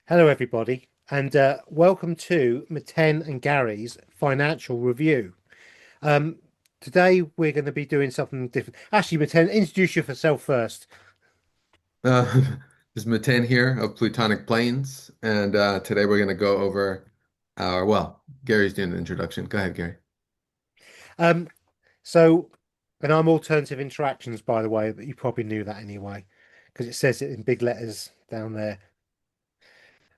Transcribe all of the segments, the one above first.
Hello, everybody, and welcome to Meten and Gary's financial review. Um, Today, we're going to be doing something different. Actually, Meten, introduce yourself first. Uh, this is Meten here of Plutonic Planes, and today we're going to go over Gary's doing the introduction. Go ahead, Gary. Um, so, and I'm Alternative Interactions, by the way, but you probably knew that anyway, because it says it in big letters down there.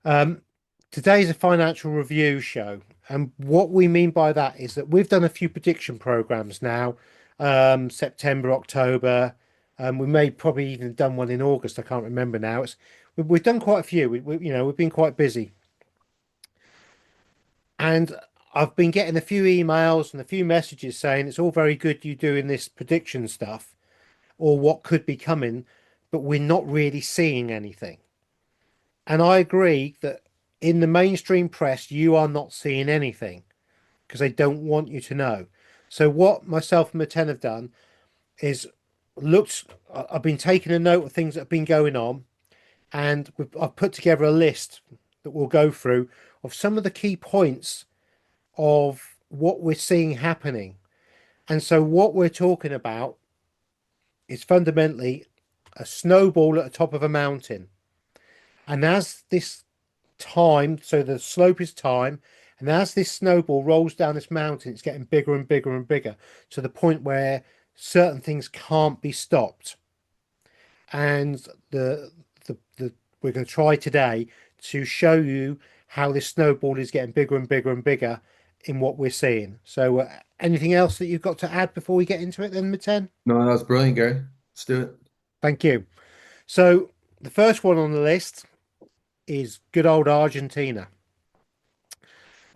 Um, Today's a financial review show, and what we mean by that is that we've done a few prediction programs now, September, October. We may probably even done one in August. I can't remember now. We've done quite a few. We've been quite busy, and I've been getting a few emails and a few messages saying it's all very good you doing this prediction stuff or what could be coming, but we're not really seeing anything. And I agree that in the mainstream press, you are not seeing anything because they don't want you to know. So what myself and Meten have done is looked. I've been taking a note of things that have been going on, and I've put together a list that we'll go through of some of the key points of what we're seeing happening. And so what we're talking about is fundamentally a snowball at the top of a mountain. And as this time, so the slope is time, and as this snowball rolls down this mountain, it's getting bigger and bigger and bigger to the point where certain things can't be stopped. And the we're going to try today to show you how this snowball is getting bigger and bigger and bigger in what we're seeing. So, anything else that you've got to add before we get into it, then, Miten? No, that was brilliant, Gary. Let's do it. Thank you. So, the first one on the list is good old Argentina.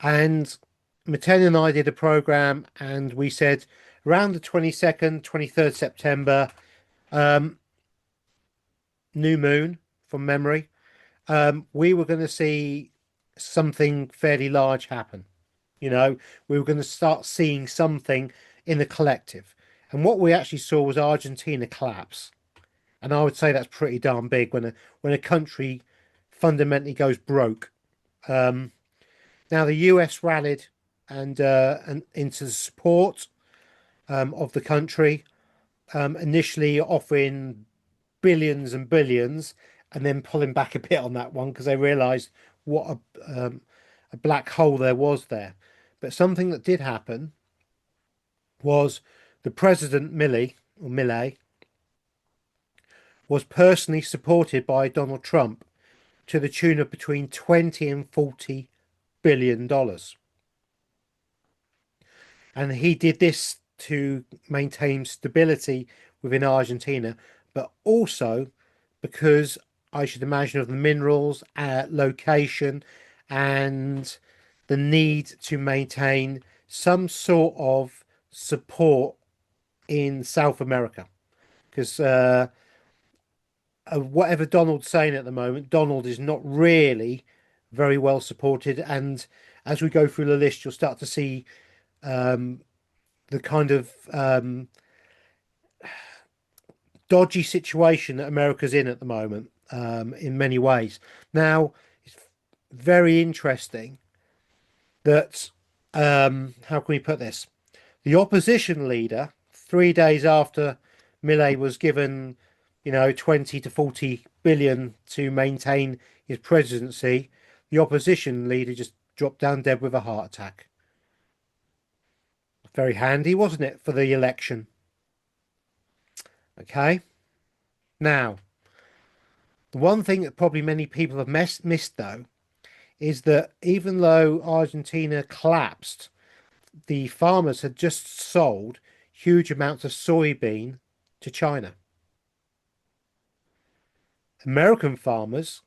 And Meten and I did a program, and we said around the 22nd, 23rd September, um, new moon from memory, we were going to see something fairly large happen. You know, we were going to start seeing something in the collective. And what we actually saw was Argentina collapse. And I would say that's pretty darn big when a country fundamentally goes broke. Um, Now the US rallied and into support of the country, initially offering billions and billions, and then pulling back a bit on that one because they realised what a black hole there was there. But something that did happen was the president Millet was personally supported by Donald Trump to the tune of between 20 and 40 billion dollars. And he did this to maintain stability within Argentina, but also because I should imagine of the minerals, location, and the need to maintain some sort of support in South America. Because whatever Donald's saying at the moment, Donald is not really very well supported. And as we go through the list, you'll start to see um, the kind of dodgy situation that America's in at the moment, in many ways. Now, it's very interesting that, how can we put this? The opposition leader, 3 days after Millet was given, 20 to 40 billion to maintain his presidency, the opposition leader just dropped down dead with a heart attack. Very handy, wasn't it, for the election? Okay. Now, the one thing that probably many people have missed, though, is that even though Argentina collapsed, the farmers had just sold huge amounts of soybean to China. American farmers,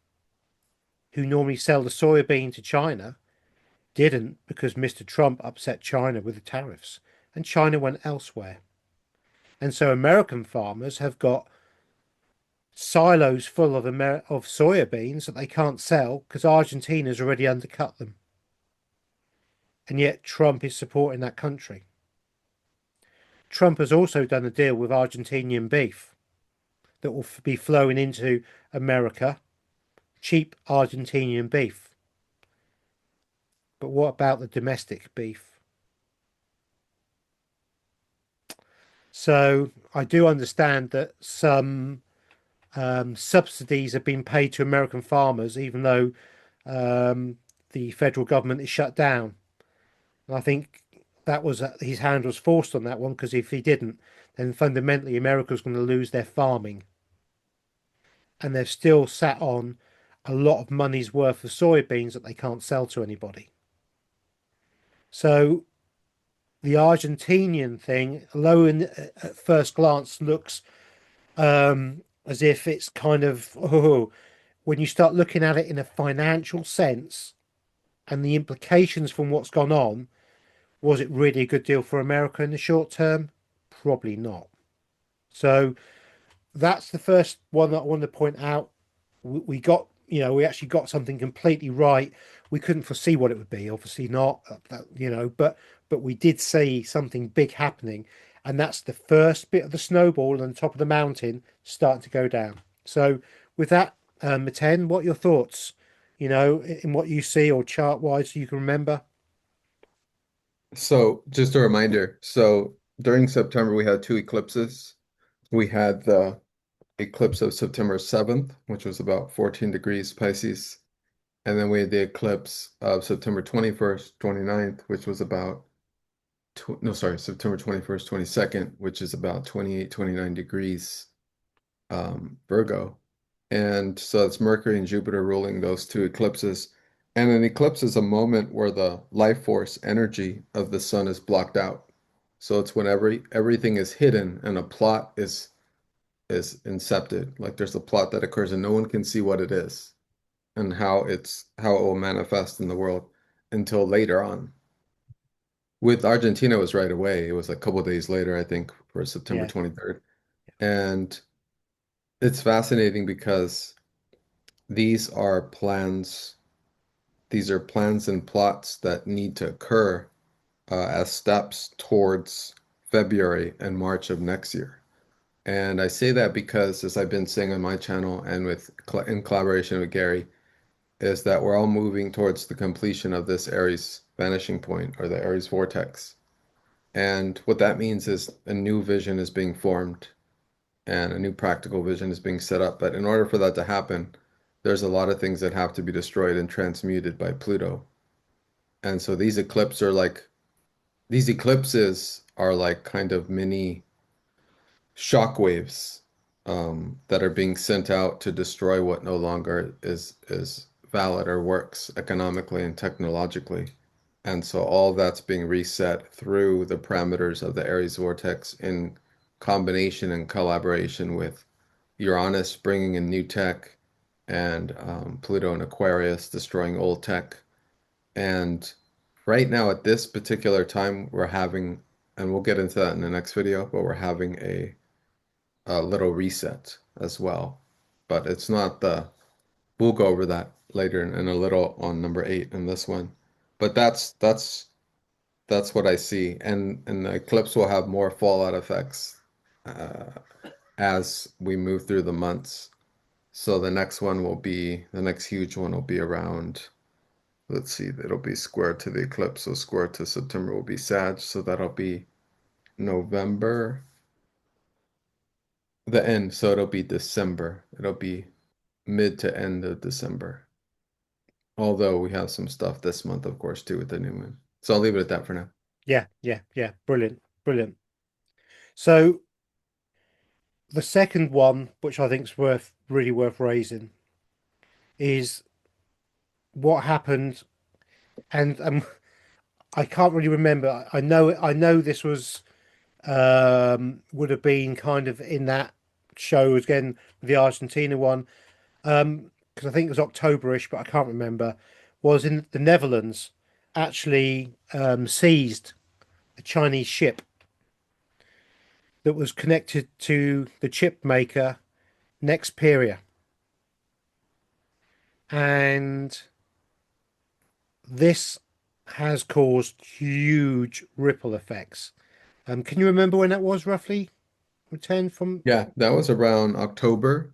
who normally sell the soybean to China, didn't because Mr. Trump upset China with the tariffs and China went elsewhere. And so American farmers have got silos full of soybeans that they can't sell because Argentina's already undercut them. And yet Trump is supporting that country. Trump has also done a deal with Argentinian beef that will be flowing into America cheap Argentinian beef. But what about the domestic beef? So I do understand that some subsidies have been paid to American farmers, even though um, the federal government is shut down. And I think that was his hand was forced on that one because if he didn't, then fundamentally America's going to lose their farming, and they've still sat on a lot of money's worth of soybeans that they can't sell to anybody. So the Argentinian thing, although at first glance looks as if it's kind of when you start looking at it in a financial sense and the implications from what's gone on, was it really a good deal for America in the short term? Probably not. So that's the first one that I wanted to point out. We got, we actually got something completely right. We couldn't foresee what it would be, obviously not, but we did see something big happening, and that's the first bit of the snowball on the top of the mountain starting to go down. So, with that, Meten, what are your thoughts? In what you see or chart wise, so you can remember. So just a reminder, so during September we had two eclipses. We had the eclipse of September 7th, which was about 14 degrees Pisces. And then we had the eclipse of September 21st, 29th, which was about, tw no, sorry, September 21st, 22nd, which is about 28, 29 degrees Virgo. And so it's Mercury and Jupiter ruling those two eclipses. And an eclipse is a moment where the life force energy of the sun is blocked out. So it's when everything is hidden and a plot is incepted. Like there's a plot that occurs and no one can see what it is and how it will manifest in the world until later on. With Argentina, it was right away. It was a couple days later, I think, for September Yeah, 23rd. And it's fascinating because these are plans, these are plans and plots that need to occur as steps towards February and March of next year. And I say that because, as I've been saying on my channel and in collaboration with Gary, is that we're all moving towards the completion of this Aries vanishing point or the Aries vortex. And what that means is a new vision is being formed and a new practical vision is being set up. But in order for that to happen, there's a lot of things that have to be destroyed and transmuted by Pluto. And so these eclipses are like kind of mini shockwaves that are being sent out to destroy what no longer is valid or works economically and technologically. And so all that's being reset through the parameters of the Aries vortex in combination and collaboration with Uranus bringing in new tech and Pluto and Aquarius destroying old tech. And right now, at this particular time, we're having, and we'll get into that in the next video, but we're having a little reset as well. But it's not we'll go over that later in a little on number 8 in this one. But that's what I see. And the eclipse will have more fallout effects uh, as we move through the months. So the next huge one will be around, let's see, it'll be square to the eclipse. So square to September will be Sag. So that'll be November, the end. So it'll be December. It'll be mid to end of December. Although we have some stuff this month, of course, too, with the new moon. So I'll leave it at that for now. yeah, yeah, yeah. Brilliant, brilliant. So the second one, which I think is really worth raising, is what happened, and I can't really remember. I know this was would have been kind of in that show again, the Argentina one, because I think it was Octoberish, but I can't remember. Was in the Netherlands actually seized a Chinese ship that was connected to the chip maker Nexperia, and this has caused huge ripple effects. Can you remember when that was roughly? Return from Yeah, that was around October.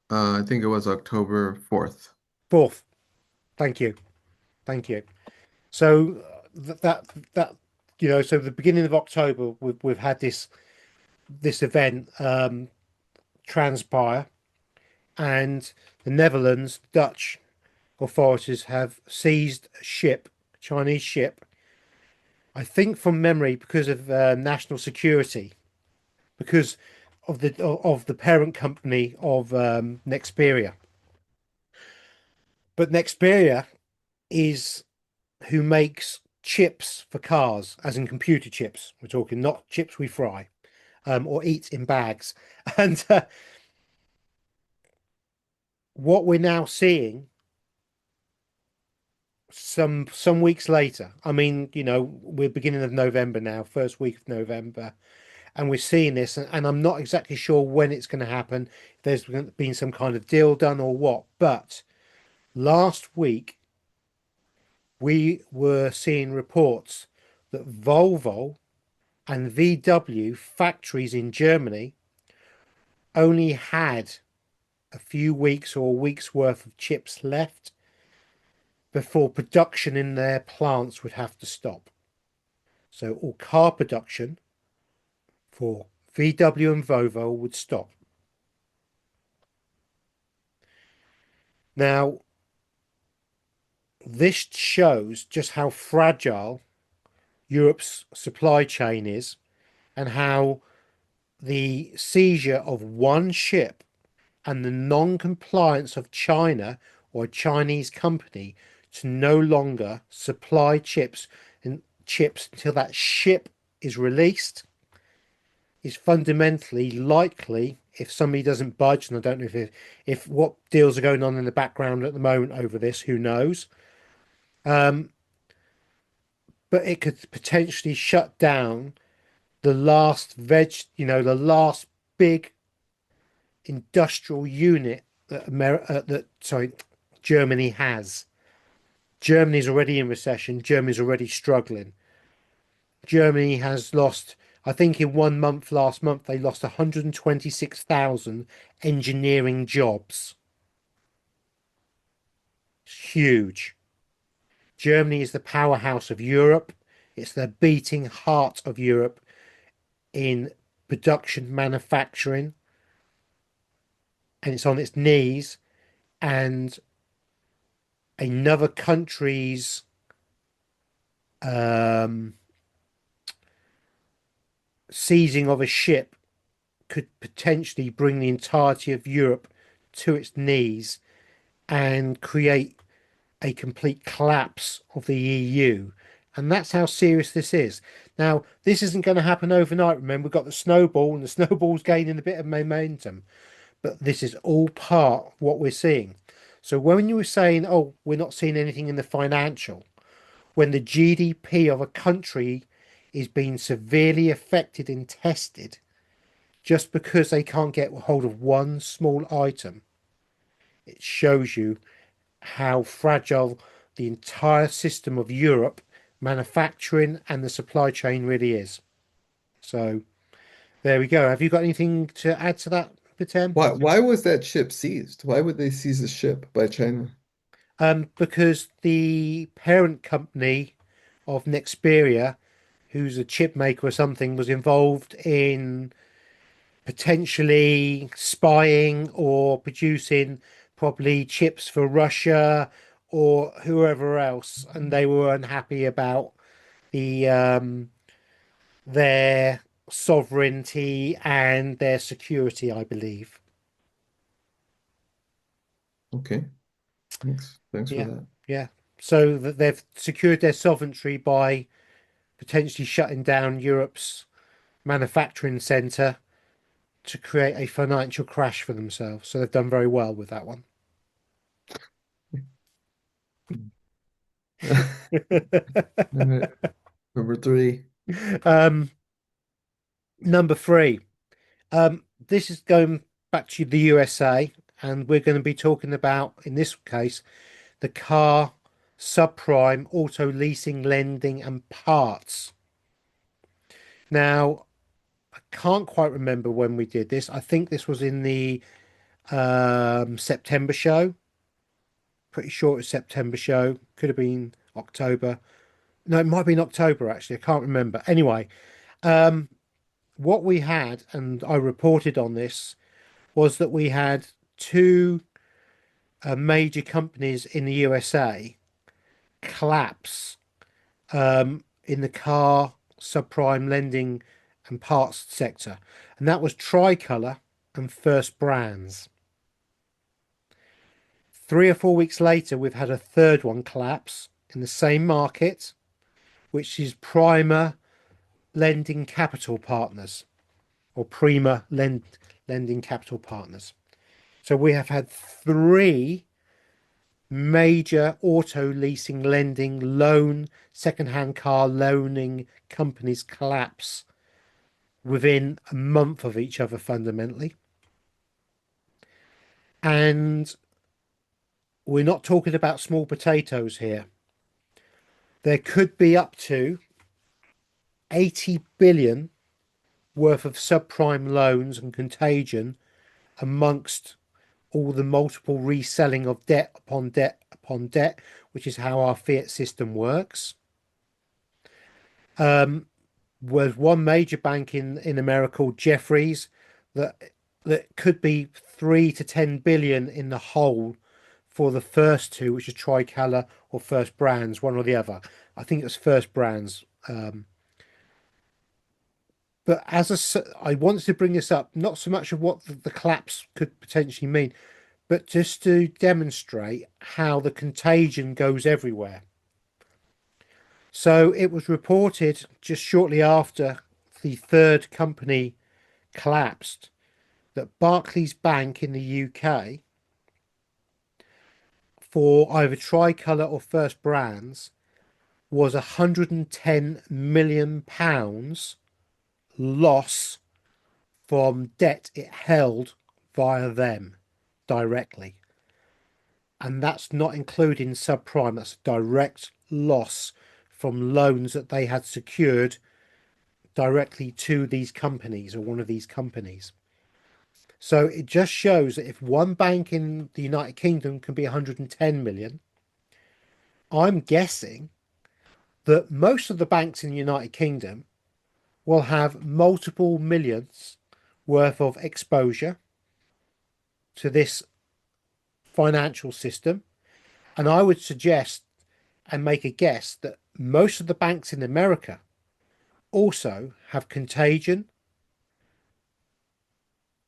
I think it was October 4th. Fourth. Thank you. Thank you. So that so the beginning of October, we've had this event transpire, and the Netherlands, Dutch authorities have seized a ship, Chinese ship. I think from memory, because of national security, because of the parent company of Nexperia. But Nexperia is who makes chips for cars, as in computer chips. We're talking not chips we fry or eat in bags. And what we're now seeing some weeks later, I mean, we're beginning of November now, first week of November, and we're seeing this, and I'm not exactly sure when it's going to happen. If there's been some kind of deal done or what, but last week we were seeing reports that Volvo and VW factories in Germany only had a few weeks or a week's worth of chips left before production in their plants would have to stop. So all car production for VW and Volvo would stop. Now, this shows just how fragile Europe's supply chain is and how the seizure of one ship and the non-compliance of China or a Chinese company to no longer supply chips until that ship is released is fundamentally likely, if somebody doesn't budge, and I don't know if what deals are going on in the background at the moment over this, who knows? Um, but it could potentially shut down the last big industrial unit that Germany has. Germany's already in recession. Germany's already struggling. Germany has lost, I think in 1 month, last month, they lost 126,000 engineering jobs. It's huge. Germany is the powerhouse of Europe. It's the beating heart of Europe in production manufacturing, and it's on its knees. And another country's um, seizing of a ship could potentially bring the entirety of Europe to its knees and create a complete collapse of the EU. And that's how serious this is. Now, this isn't going to happen overnight. Remember, we've got the snowball, and the snowball's gaining a bit of momentum. But this is all part of what we're seeing. So when you were saying, oh, we're not seeing anything in the financial, when the GDP of a country is being severely affected and tested just because they can't get hold of one small item, it shows you how fragile the entire system of Europe, manufacturing and the supply chain really is. So there we go. Have you got anything to add to that, Pitem? Why was that ship seized? Why would they seize a ship by China? Because the parent company of Nexperia, who's a chip maker or something, was involved in potentially spying or producing probably chips for Russia or whoever else, and they were unhappy about the their sovereignty and their security, I believe. Okay, thanks for Yeah, that. yeah. So that they've secured their sovereignty by potentially shutting down Europe's manufacturing centre to create a financial crash for themselves. So they've done very well with that one. All right, number three. um, Number three. This is going back to the USA, and we're going to be talking about, in this case, the car subprime auto leasing, lending, and parts. Now, I can't quite remember when we did this. I think this was in the September show, Pretty sure it was September show. Could have been October. No, it might have been October actually. I can't remember. Anyway, what we had, and I reported on this, was that we had two major companies in the USA collapse in the car subprime lending and parts sector, and that was Tricolor and First Brands. 3 or 4 weeks later, we've had a third one collapse in the same market, which is Prima Lending Capital Partners or Lending Capital Partners. So we have had three major auto leasing, lending, loan, second-hand car loaning companies collapse within a month of each other fundamentally. And we're not talking about small potatoes here. There could be up to 80 billion worth of subprime loans and contagion amongst all the multiple reselling of debt upon debt upon debt, which is how our fiat system works. Was one major bank in America called Jeffries that could be 3 to 10 billion in the hole for the first two, which is Tricolor or First Brands, one or the other. I think it was First Brands. But I wanted to bring this up, not so much of what the collapse could potentially mean, but just to demonstrate how the contagion goes everywhere. So it was reported just shortly after the third company collapsed that Barclays Bank in the UK, for either Tricolor or First Brands, was £110 million loss from debt it held via them directly. And that's not including subprime, that's a direct loss from loans that they had secured directly to these companies or one of these companies. So it just shows that if one bank in the United Kingdom can be 110 million, I'm guessing that most of the banks in the United Kingdom will have multiple millions worth of exposure to this financial system. And I would suggest and make a guess that most of the banks in America also have contagion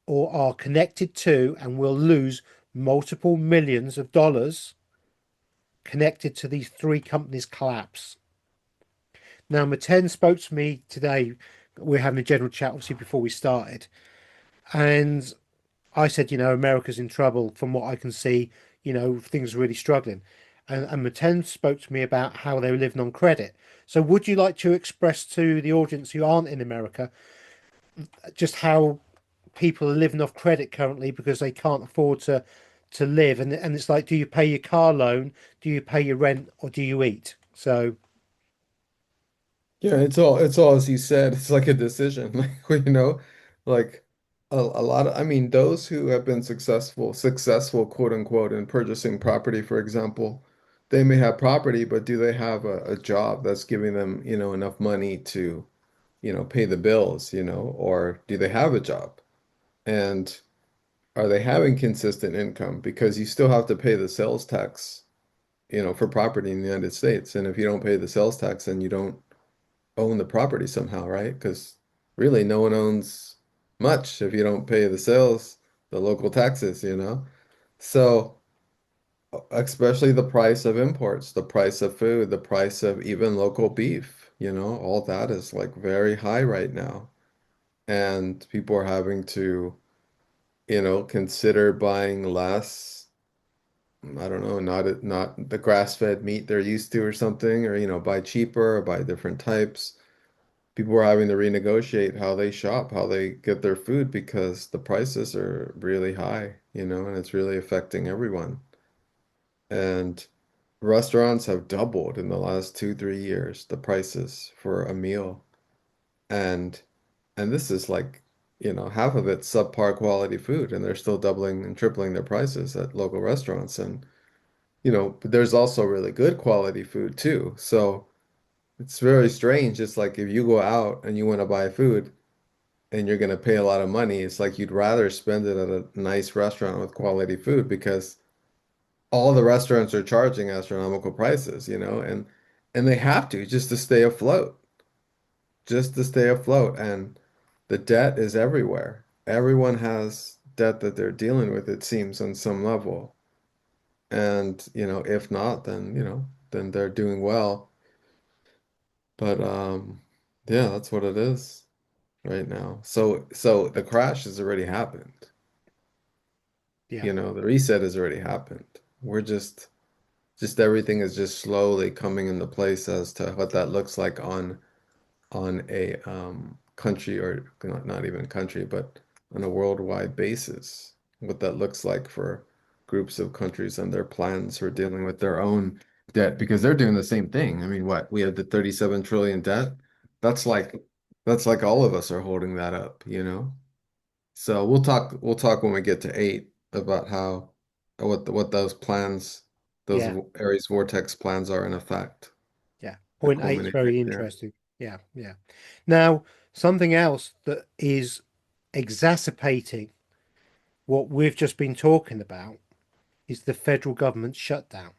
or are connected to and will lose multiple millions of dollars connected to these three companies' collapse. Now, Meten spoke to me today. We're having a general chat, obviously, before we started. And I said, America's in trouble from what I can see. Things are really struggling. And Meten spoke to me about how they were living on credit. So would you like to express to the audience who aren't in America just how people are living off credit currently because they can't afford to live? And it's like, do you pay your car loan? Do you pay your rent? Or do you eat? So, Yeah, it's all as you said. It's like a decision, like a lot of, I mean, those who have been successful, quote unquote, in purchasing property, for example, they may have property, but do they have a job that's giving them, enough money to, pay the bills, or do they have a job? And are they having consistent income? Because you still have to pay the sales tax, for property in the United States. And if you don't pay the sales tax, then you don't own the property somehow, right? Because really, no one owns much if you don't pay the sales, the local taxes. So, especially the price of imports, the price of food, the price of even local beef, all that is like very high right now. And people are having to, consider buying less, I don't know, not the grass-fed meat they're used to or something, or, buy cheaper or buy different types. People are having to renegotiate how they shop, how they get their food because the prices are really high, and it's really affecting everyone. And restaurants have doubled in the last 2, 3 years, the prices for a meal. And this is like, half of it's subpar quality food, and they're still doubling and tripling their prices at local restaurants. And, but there's also really good quality food too. So it's very strange. It's like if you go out and you want to buy food and you're going to pay a lot of money, it's like you'd rather spend it at a nice restaurant with quality food because all the restaurants are charging astronomical prices, and they have to just to stay afloat, just to stay afloat. And the debt is everywhere. Everyone has debt that they're dealing with, it seems, on some level. And, if not, then they're doing well. But yeah, that's what it is right now. So the crash has already happened. Yeah, The reset has already happened. We're just everything is just slowly coming into place as to what that looks like on a country, or not even country, but on a worldwide basis. What that looks like for groups of countries and their plans for dealing with their own debt, because they're doing the same thing. I mean, what, we have the 37 trillion debt. That's like that's like all of us are holding that up. So we'll talk when we get to 8 about how what those plans, those yeah, Aries vortex plans are in effect yeah. that Point eight's culminate very there. interesting. Yeah, yeah. Now, something else that is exacerbating what we've just been talking about is the federal government shutdown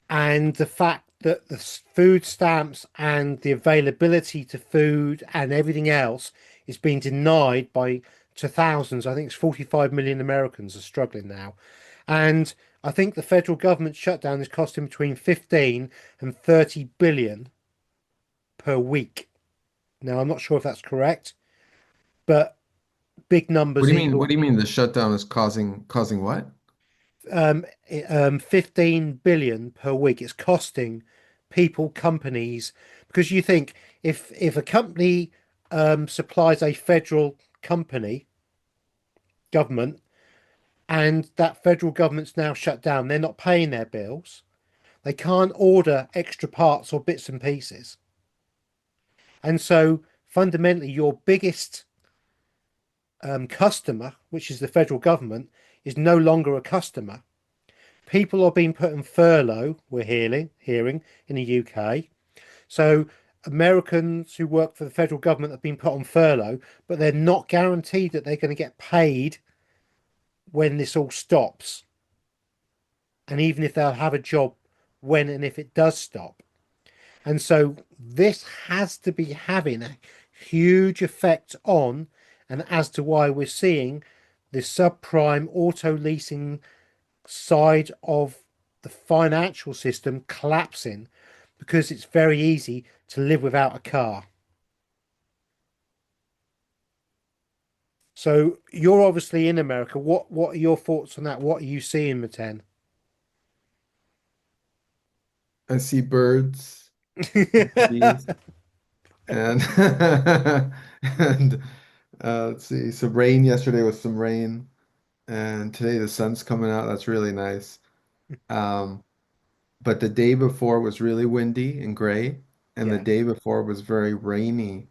and the fact that the food stamps and the availability to food and everything else is being denied by to thousands. I think it's 45 million Americans are struggling now. And I think the federal government shutdown is costing between 15 and 30 billion per week. Now, I'm not sure if that's correct, but big What numbers do you mean? either. What do you mean the shutdown is causing what? 15 billion per week. It's costing people, companies, because you think if a company supplies a federal company government and that federal government's now shut down, they're not paying their bills. They can't order extra parts or bits and pieces. And so fundamentally, your biggest customer, which is the federal government, is no longer a customer. People are being put in furlough, we're hearing in the UK. So Americans who work for the federal government have been put on furlough, but they're not guaranteed that they're going to get paid when this all stops. And even if they'll have a job when and if it does stop. And so this has to be having a huge effect on, and as to why we're seeing the subprime auto leasing side of the financial system collapsing because it's very easy to live without a car. So you're obviously in America. What are your thoughts on that? What are you seeing, Meten? I see birds and trees and and let's see, some rain. Yesterday was some rain, and today the sun's coming out. That's really nice. Um, but the day before was really windy and gray, and the Yeah, day before was very rainy.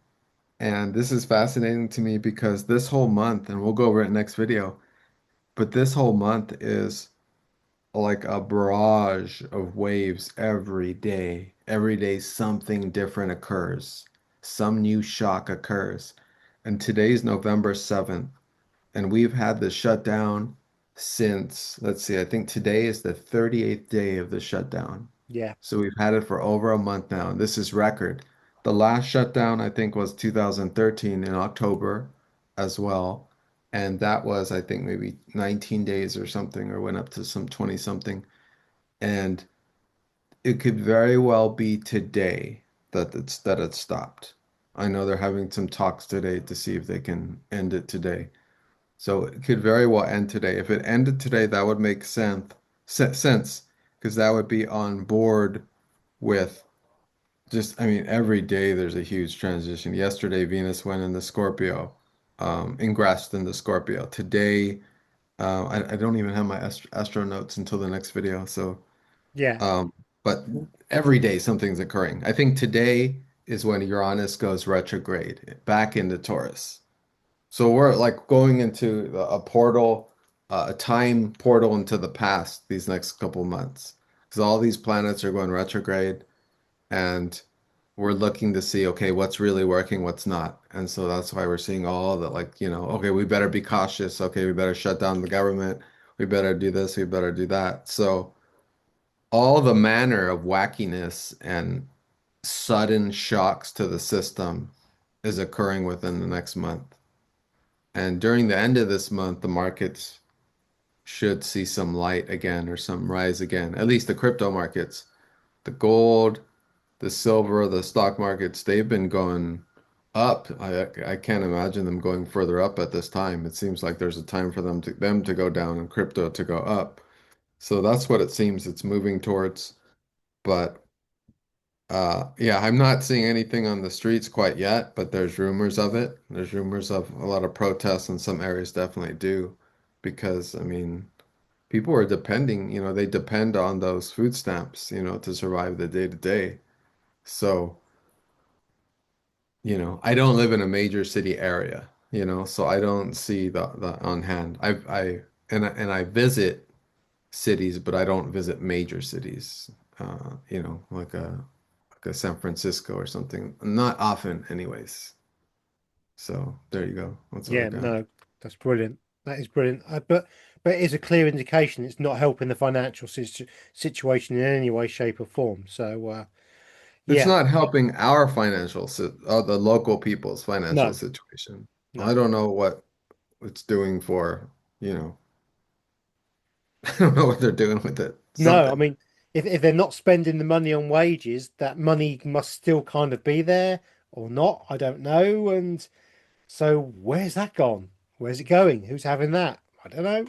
And this is fascinating to me because this whole month, and we'll go over it next video, but this whole month is like a barrage of waves every day. Every day something different occurs. Some new shock occurs. And today's November 7th, and we've had the shutdown since, let's see, I think today is the 38th day of the shutdown. yeah, So we've had it for over a month now, and this is record. The last shutdown, I think, was 2013 in October as well. And that was, I think, maybe 19 days or something, or went up to some 20 something. And it could very well be today that it stopped. I know they're having some talks today to see if they can end it today. So it could very well end today. If it ended today, that would make sense because that would be on board with just, I mean, every day there's a huge transition. Yesterday, Venus went into Scorpio, ingressed into Scorpio. Today, I don't even have my astro notes until the next video. So, yeah, um, but every day something's occurring. I think today is when Uranus goes retrograde back into Taurus. So we're like going into a portal a time portal into the past these next couple months because all these planets are going retrograde and we're looking to see, okay, what's really working, what's not. And so that's why we're seeing all the like, okay, we better be cautious. Okay, we better shut down the government. We better do this, we better do that. So all the manner of wackiness and sudden shocks to the system is occurring within the next month. And during the end of this month, the markets should see some light again or some rise again. At least the crypto markets, the gold, the silver, the stock markets, they've been going up. I can't imagine them going further up at this time. It seems like there's a time for them to go down and crypto to go up. So that's what it seems it's moving towards. But yeah, I'm not seeing anything on the streets quite yet, but there's rumors of it. There's rumors of a lot of protests in some areas definitely do because I mean people are depending, they depend on those food stamps, to survive the day to day. So, I don't live in a major city area, so I don't see the on hand. I visit cities, but I don't visit major cities, like a San Francisco or something. Not often, anyways. So there you go. That's what I Yeah, got. no, that's brilliant. That is brilliant. But it is a clear indication it's not helping the financial situation in any way, shape, or form. So It's yeah, not helping our the local people's financial no, situation. I no, don't know what it's doing for, you know, I don't know what they're doing with it. no. I Something. mean, if they're not spending the money on wages, that money must still kind of be there or not. I don't know. And so where's that gone? Where's it going? Who's having that? I don't know.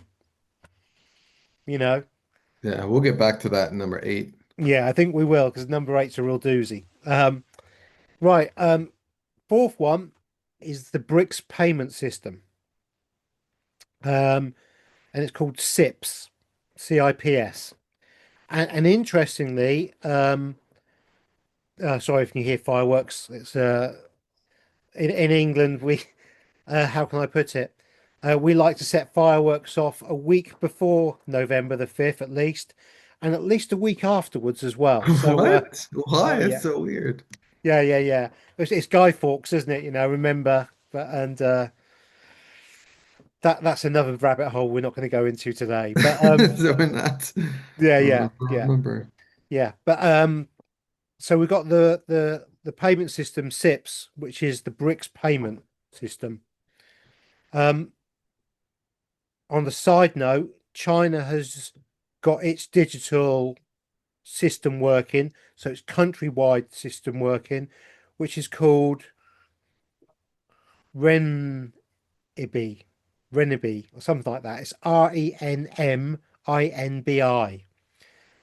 You know. Yeah, we'll get back to that in number 8. Yeah, I think we will because number eight's a real doozy. Right. Fourth one is the BRICS payment system. And it's called CIPS, CIPS. And interestingly, sorry if you hear fireworks. It's in England we how can I put it? We like to set fireworks off a week before November the 5th at least, and at least a week afterwards as well. So What? Why? oh It's yeah, so weird. yeah. It's Guy Fawkes, isn't it? Remember, but and that's another rabbit hole we're not going to go into today. But So we're not. I don't yeah. remember. Yeah, but so we've got the payment system SIPS, which is the BRICS payment system. Um, on the side note, China has got its digital system working, so it's countrywide system working, which is called Renminbi, Renminbi or something like that. It's RENMINBI,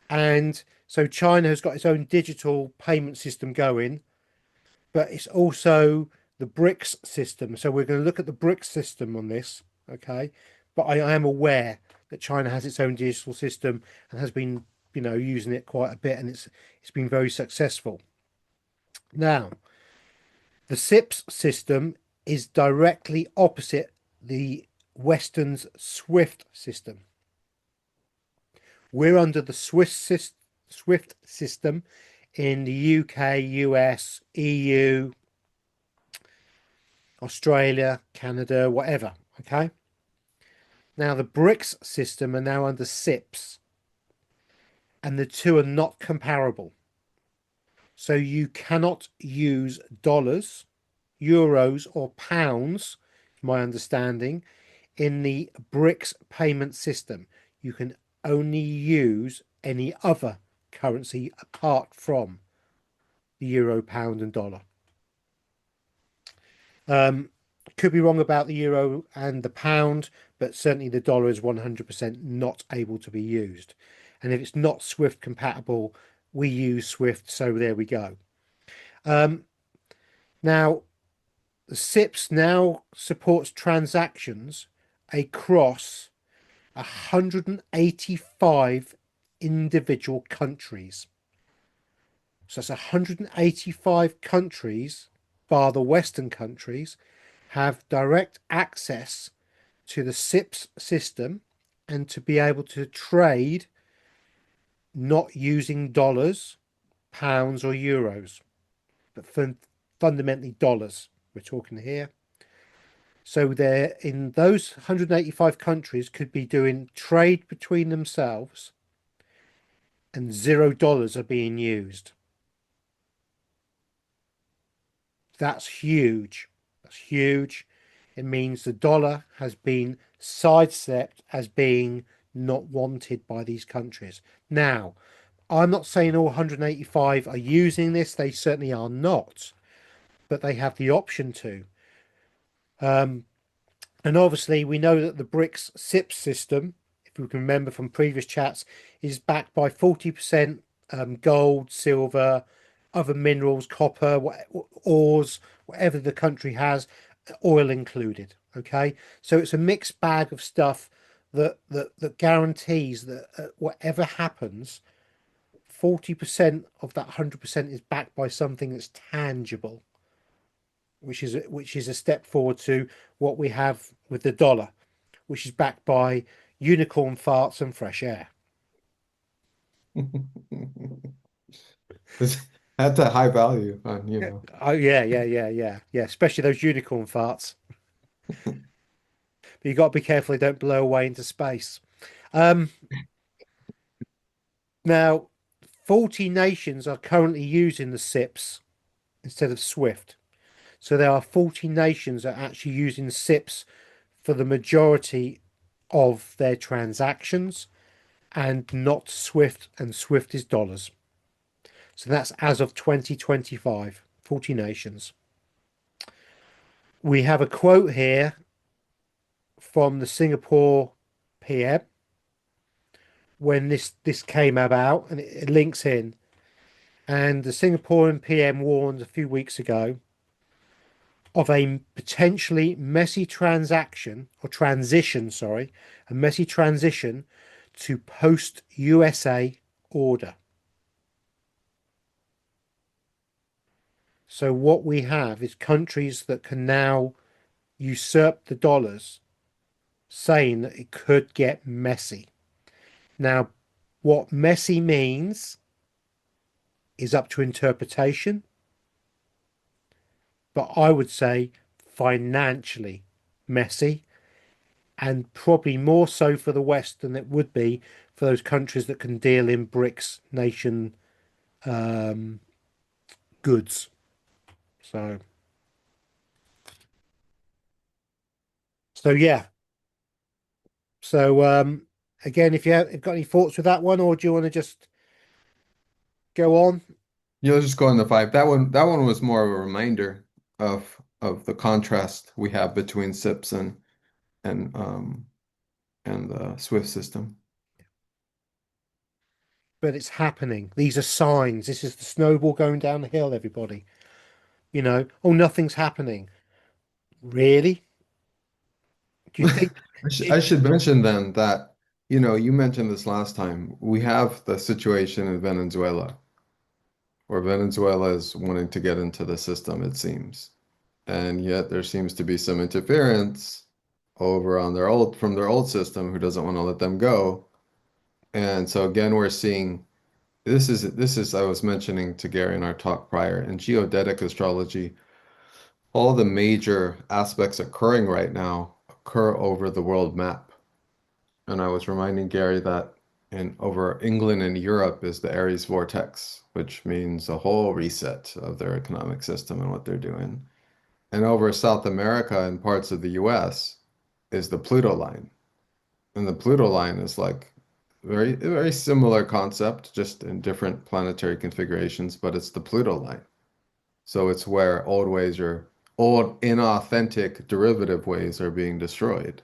and so China has got its own digital payment system going, but it's also the BRICS system. So we're going to look at the BRICS system on this, okay? But I am aware that China has its own digital system and has been, using it quite a bit, and it's been very successful. Now, the SIPS system is directly opposite the Western's SWIFT system. We're under the SWIFT system in the UK, US, EU, Australia, Canada, whatever. Okay. Now the BRICS system are now under SIPS, and the two are not comparable. So you cannot use dollars, euros, or pounds, my understanding, in the BRICS payment system. You can only use any other currency apart from the euro, pound, and dollar. Um, could be wrong about the euro and the pound, but certainly the dollar is 100% not able to be used. And if it's not Swift compatible, we use Swift. So there we go. Um, now, the SIPS now supports transactions across 185 individual countries. So that's 185 countries, bar the Western countries, have direct access to the SIPS system, and to be able to trade not using dollars, pounds, or euros, but fundamentally dollars. We're talking here. So they're in those 185 countries could be doing trade between themselves and $0 are being used. That's huge. That's huge. It means the dollar has been sidestepped as being not wanted by these countries. Now, I'm not saying all 185 are using this, they certainly are not, but they have the option to. Um, And obviously, we know that the BRICS SIPS system, if we can remember from previous chats, is backed by 40% gold, silver, other minerals, copper, ores, whatever the country has, oil included. Okay, so it's a mixed bag of stuff that guarantees that whatever happens, 40% of that 100% is backed by something that's tangible, which is a step forward to what we have with the dollar, which is backed by unicorn farts and fresh air. It's at a high value on, Yeah. Oh yeah, yeah. Especially those unicorn farts. But you got to be careful they don't blow away into space. Um, Now, 40 nations are currently using the SIPs instead of SWIFT. So there are 40 nations that are actually using SIPs for the majority of their transactions and not SWIFT, and SWIFT is dollars. So that's as of 2025, 40 nations. We have a quote here from the Singapore PM when this came about, and it links in. And the Singaporean PM warned a few weeks ago of a potentially messy transaction or transition, sorry, a messy transition to post USA order. So what we have is countries that can now usurp the dollars, saying that it could get messy. Now, what messy means is up to interpretation, but I would say financially messy, and probably more so for the West than it would be for those countries that can deal in BRICS nation um, goods. So, so yeah. So again, if you've got any thoughts with that one, or do you want to just go on? You'll just go on the five. That one was more of a reminder of the contrast we have between SIPs and and the Swift system. But it's happening. These are signs. This is the snowball going down the hill, everybody. Oh, nothing's happening. Really? Do you think I it? should mention then that, you mentioned this last time. We have the situation in Venezuela, where Venezuela is wanting to get into the system, it seems. And yet there seems to be some interference over on from their old system who doesn't want to let them go. And so again, we're seeing this is I was mentioning to Gary in our talk prior in geodetic astrology, all the major aspects occurring right now occur over the world map. And I was reminding Gary that in over England and Europe is the Aries vortex, which means a whole reset of their economic system and what they're doing. And over South America and parts of the US is the Pluto line. And the Pluto line is like very similar concept, just in different planetary configurations, but it's the Pluto line. So it's where old inauthentic derivative ways are being destroyed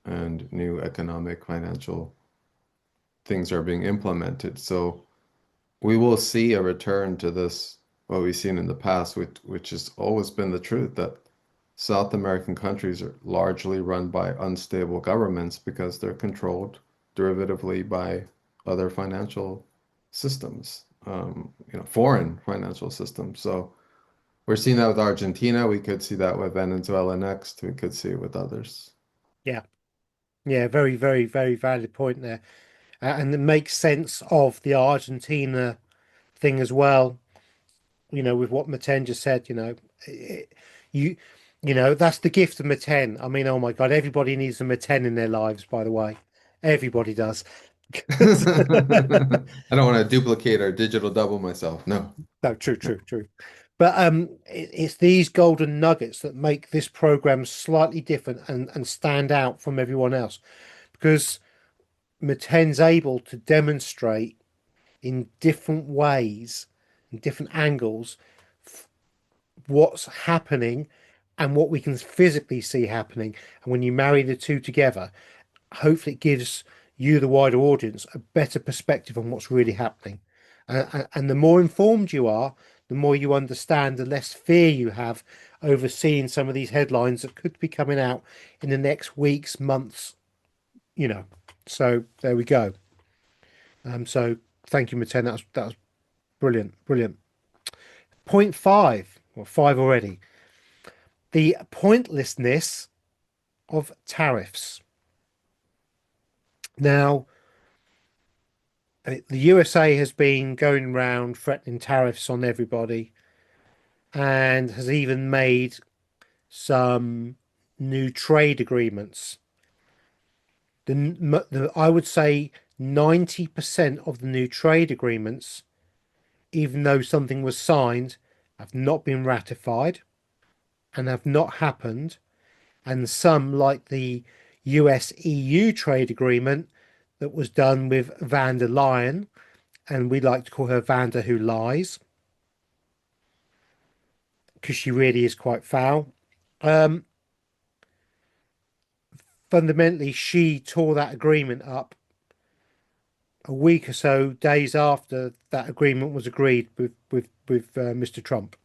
and new economic financial things are being implemented. So we will see a return to this, what we've seen in the past, which has always been the truth, that South American countries are largely run by unstable governments because they're controlled derivatively by other financial systems, foreign financial systems. So we're seeing that with Argentina. We could see that with Venezuela next. We could see it with others. Yeah, Yeah, very, very, very valid point there. And it makes sense of the Argentina thing as well, with what Meten just said, it, you that's the gift of Meten. I mean, oh my God, everybody needs a Meten in their lives, by the way. Everybody does. I don't want to duplicate or digital double myself. No. No, true, true, true. But it's these golden nuggets that make this program slightly different and stand out from everyone else because Meten's able to demonstrate in different ways, in different angles, what's happening and what we can physically see happening. And when you marry the two together, hopefully it gives you, the wider audience, a better perspective on what's really happening. And the more informed you are, the more you understand, the less fear you have over seeing some of these headlines that could be coming out in the next weeks, months, you know. So there we go. So thank you, Maten. That was brilliant, brilliant. Point five, or five already. The pointlessness of tariffs. Now, the USA has been going around threatening tariffs on everybody and has even made some new trade agreements. I would say 90% of the new trade agreements, even though something was signed, have not been ratified and have not happened. And some, like the US EU trade agreement that was done with van der Leyen, and we like to call her Vanda who lies because she really is quite foul. Um, Fundamentally, she tore that agreement up a week or so days after that agreement was agreed with Mr. Trump.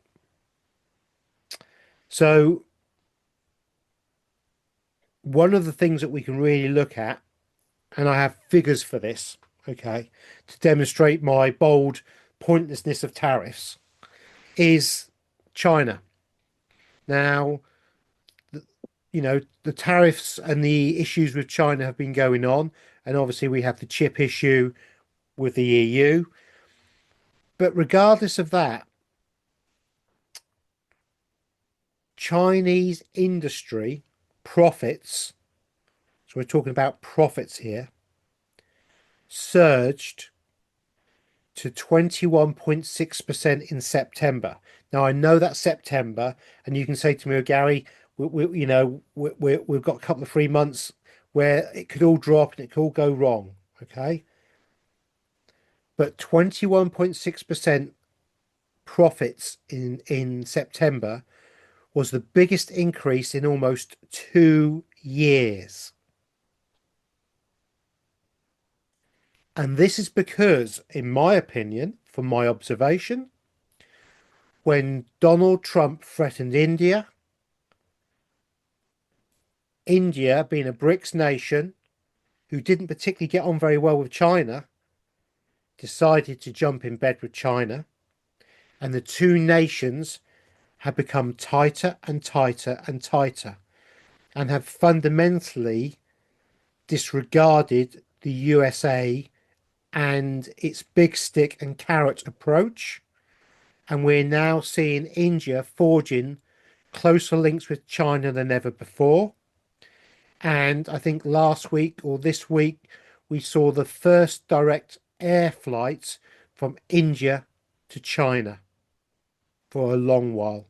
So one of the things that we can really look at, and I have figures for this, okay, to demonstrate my bold pointlessness of tariffs, is China. Now, the tariffs and the issues with China have been going on, and obviously we have the chip issue with the EU. But regardless of that, Chinese industry profits, so we're talking about profits here, surged to 21.6% in September. Now, I know that's September, and you can say to me, oh, Gary, we've got a couple of 3 months where it could all drop and it could all go wrong. Okay. But 21.6% profits in September was the biggest increase in almost 2 years. And this is because, in my opinion, from my observation, when Donald Trump threatened India, India, being a BRICS nation who didn't particularly get on very well with China, decided to jump in bed with China, and the two nations have become tighter and tighter and tighter and have fundamentally disregarded the USA and its big stick and carrot approach. And we're now seeing India forging closer links with China than ever before. And I think last week or this week, we saw the first direct air flights from India to China for a long while.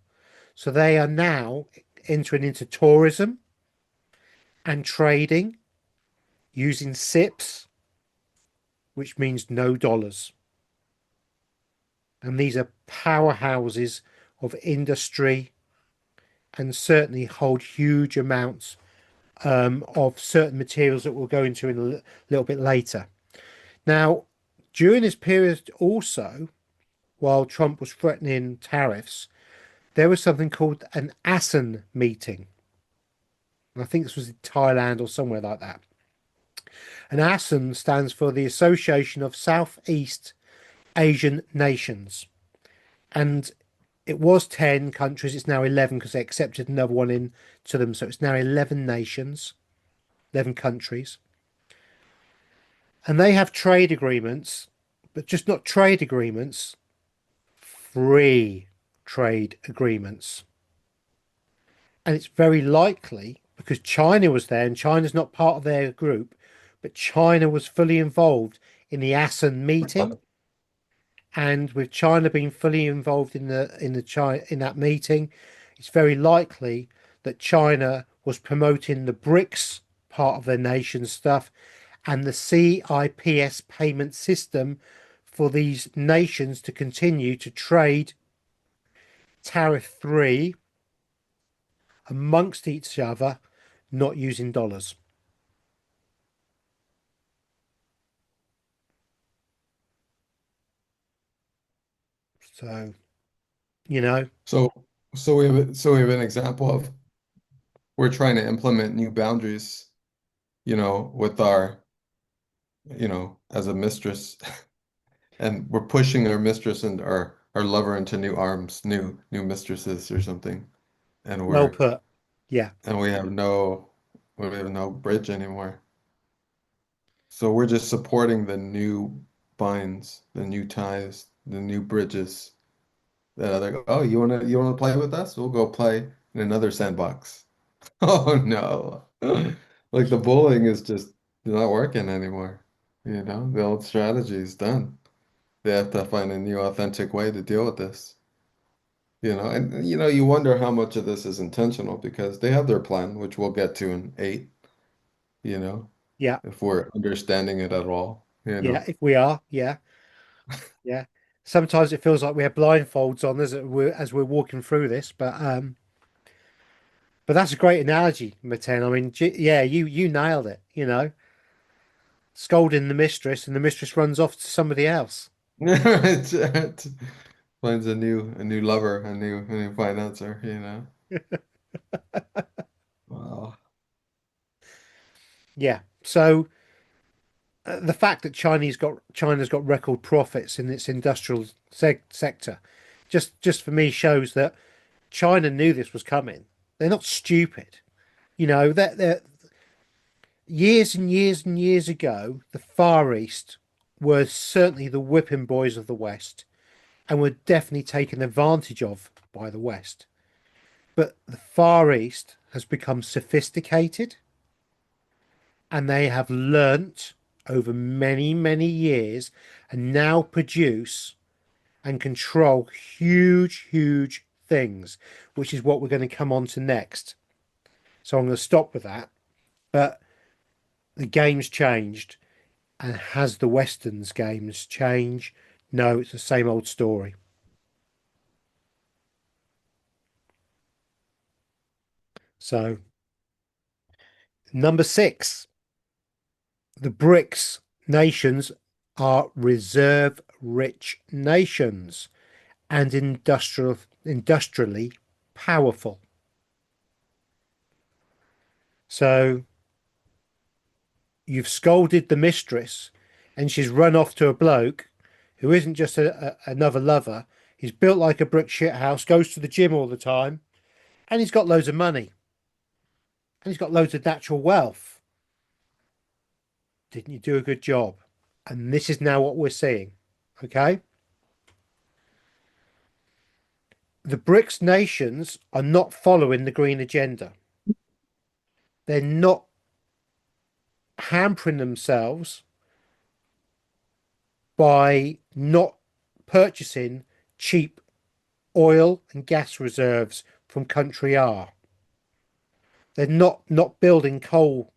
So they are now entering into tourism and trading using SIPs, which means no dollars. And these are powerhouses of industry and certainly hold huge amounts of certain materials that we'll go into in a little bit later. Now, during this period also, while Trump was threatening tariffs, there was something called an ASEAN meeting. I think this was in Thailand or somewhere like that. And ASEAN stands for the Association of Southeast Asian Nations. And it was 10 countries, it's now 11 because they accepted another one into them. So it's now 11 nations. 11 countries, and they have trade agreements, but just not trade agreements, free trade agreements. And it's very likely because China was there and China's not part of their group, but China was fully involved in the ASEAN meeting. And with China being fully involved in that meeting, it's very likely that China was promoting the BRICS part of their nation stuff and the CIPS payment system for these nations to continue to trade tariff free amongst each other, not using dollars. So, you know, So so we have an example of we're trying to implement new boundaries, with as a mistress, and we're pushing our mistress and our lover into new arms, new mistresses or something, and well we're put. Yeah, and we have no bridge anymore. So we're just supporting the new binds, the new ties, the new bridges that are like, oh, you wanna play with us? We'll go play in another sandbox. Oh no. Like the bullying is just not working anymore. The old strategy is done. They have to find a new authentic way to deal with this. And you wonder how much of this is intentional because they have their plan, which we'll get to in 8, you know, yeah, if we're understanding it at all. yeah. If we are, yeah, yeah. Sometimes it feels like we have blindfolds on as we're walking through this, but that's a great analogy, Meten. I mean, yeah, you nailed it. Scolding the mistress, and the mistress runs off to somebody else. It finds a new lover, a new financer. Wow. Yeah. So the fact that China's got record profits in its industrial sector, just for me shows that China knew this was coming. They're not stupid. That years and years and years ago, the Far East were certainly the whipping boys of the West and were definitely taken advantage of by the West. But the Far East has become sophisticated and they have learnt over many, many years and now produce and control huge, huge things, which is what we're going to come on to next. So I'm going to stop with that. But the game's changed. And has the Westerns games changed? No, it's the same old story. So, number 6, the BRICS nations are reserve rich nations and industrially powerful. So, you've scolded the mistress and she's run off to a bloke who isn't just another lover. He's built like a brick shit house, goes to the gym all the time, and he's got loads of money and he's got loads of natural wealth. Didn't you do a good job? And this is now what we're seeing. Okay. The BRICS nations are not following the green agenda. They're not hampering themselves by not purchasing cheap oil and gas reserves from country R. They're not building coal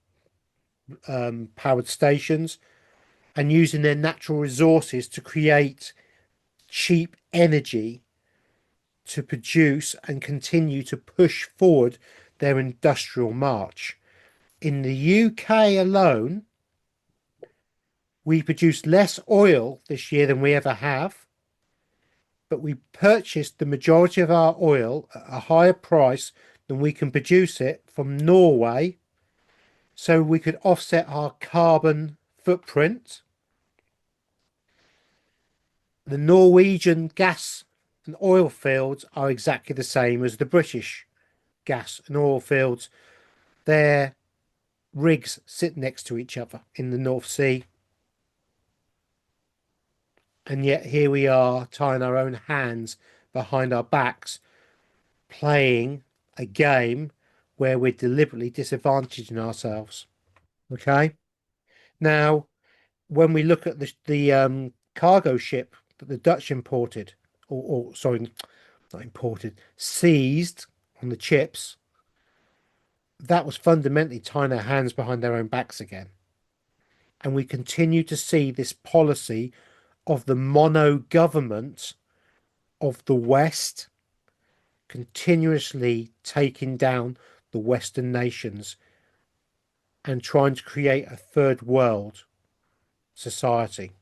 powered stations and using their natural resources to create cheap energy to produce and continue to push forward their industrial march. In the UK alone, we produce less oil this year than we ever have, but we purchased the majority of our oil at a higher price than we can produce it from Norway, so we could offset our carbon footprint. The Norwegian gas and oil fields are exactly the same as the British gas and oil fields. They're rigs sit next to each other in the North Sea. And yet here we are tying our own hands behind our backs, playing a game where we're deliberately disadvantaging ourselves. Okay. Now, when we look at the cargo ship that the Dutch imported, or sorry, not imported, seized on the chips, that was fundamentally tying their hands behind their own backs again. And we continue to see this policy of the mono government of the West continuously taking down the Western nations and trying to create a third world society.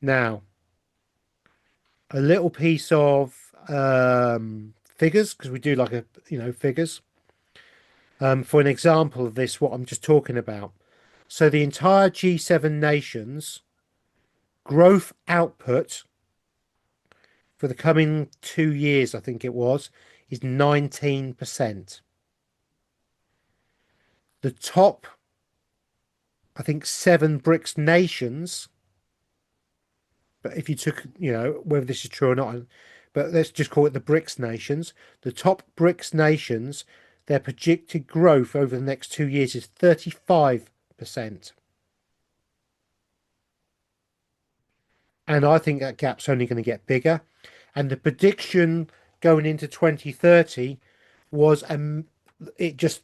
Now, a little piece of figures, because we do like figures. For an example of this, what I'm just talking about. So the entire G7 nations growth output for the coming 2 years, I think it was, is 19%. The top, I think, 7 BRICS nations, but if you took, whether this is true or not, but let's just call it the BRICS nations. The top BRICS nations, their projected growth over the next 2 years is 35%. And I think that gap's only going to get bigger. And the prediction going into 2030 was it's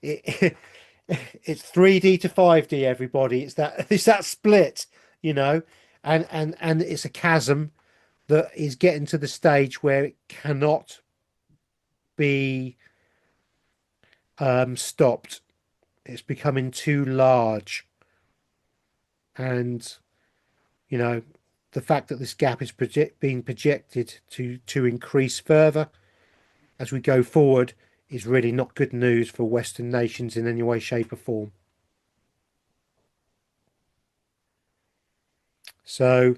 3D to 5D, everybody. It's that split, you know, and it's a chasm that is getting to the stage where it cannot be stopped. It's becoming too large, and you know the fact that this gap is being projected to increase further as we go forward is really not good news for Western nations in any way, shape, or form. So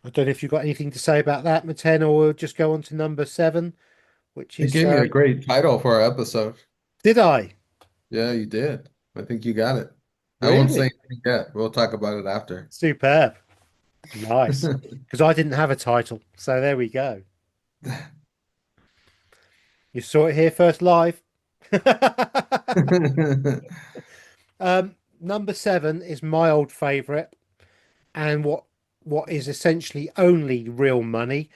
I don't know if you've got anything to say about that, Meten, or we'll just go on to number 7, which You is gave me a great title for our episode. did I Yeah, you did. I think you got it. I won't say really? anything yet. We'll talk about it after. Superb. Nice. Because I didn't have a title. So there we go. You saw it here first live. Number 7 is my old favorite and what is essentially only real money,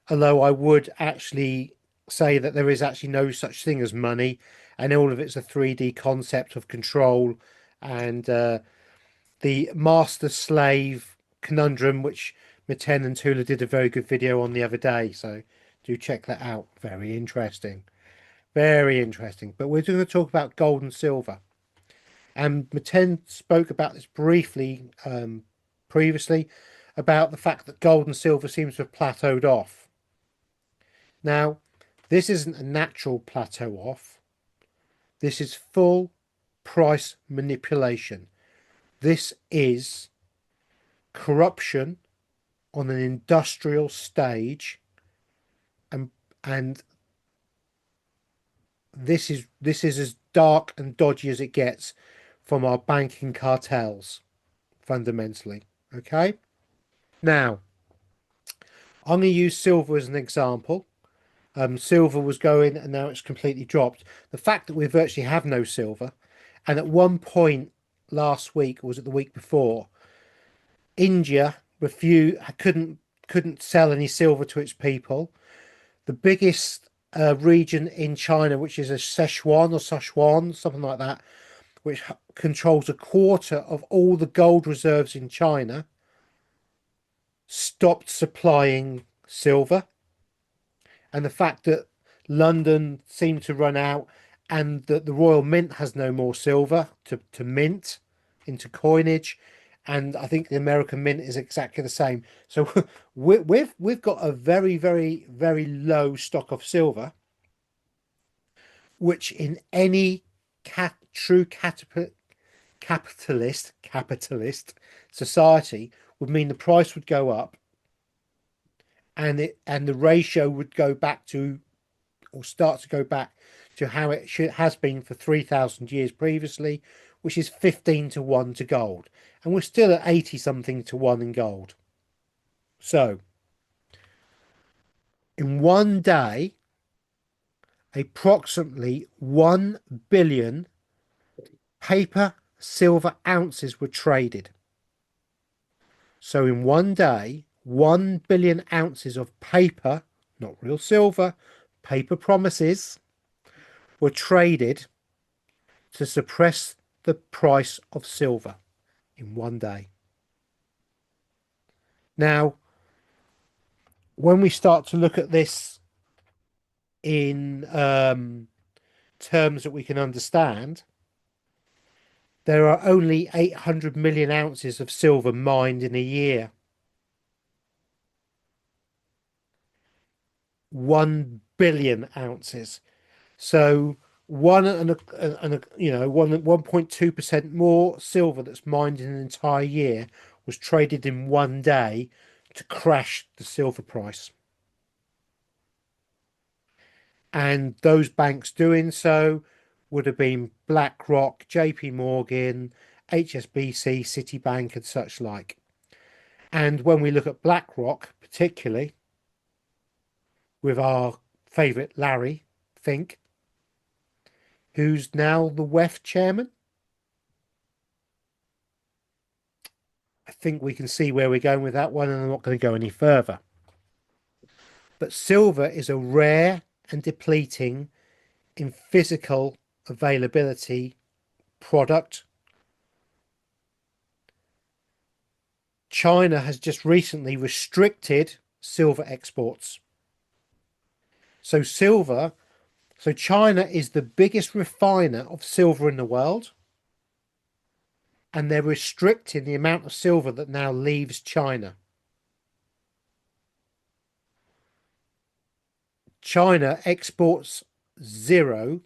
although I would actually say that there is actually no such thing as money, and all of it's a 3D concept of control and the master slave conundrum, which Meten and Tula did a very good video on the other day. So do check that out. Very interesting. Very interesting. But we're going to talk about gold and silver. And Meten spoke about this briefly previously about the fact that gold and silver seems to have plateaued off. Now, this isn't a natural plateau off. This is full price manipulation. This is corruption on an industrial stage, and this is as dark and dodgy as it gets from our banking cartels, fundamentally. Okay. Now, I'm going to use silver as an example. Silver was going and now it's completely dropped. The fact that we virtually have no silver, and at one point last week, or was it the week before, India couldn't sell any silver to its people. The biggest region in China, which is a Sichuan, something like that, which controls a quarter of all the gold reserves in China, stopped supplying silver. And the fact that London seemed to run out and that the Royal Mint has no more silver to mint into coinage. And I think the American Mint is exactly the same. So we've got a very, very, very low stock of silver, which in any true capitalist society would mean the price would go up and the ratio would go back to or start to go back to how has been for 3,000 years previously, which is 15 to 1 to gold. And we're still at 80 something to 1 in gold. So, in one day, approximately 1 billion paper silver ounces were traded. So, in one day, 1 billion ounces of paper, not real silver, paper promises, were traded to suppress the price of silver in one day. Now, when we start to look at this in terms that we can understand, there are only 800 million ounces of silver mined in a year. 1 billion ounces. So you know, 1.2% more silver that's mined in an entire year was traded in one day to crash the silver price. And those banks doing so would have been BlackRock, JP Morgan, HSBC, Citibank, and such like. And when we look at BlackRock, particularly with our favourite Larry Fink, who's now the WEF chairman, I think we can see where we're going with that one, and I'm not going to go any further. But silver is a rare and depleting in physical availability product. China has just recently restricted silver exports. So China is the biggest refiner of silver in the world, and they're restricting the amount of silver that now leaves China. China exports 0%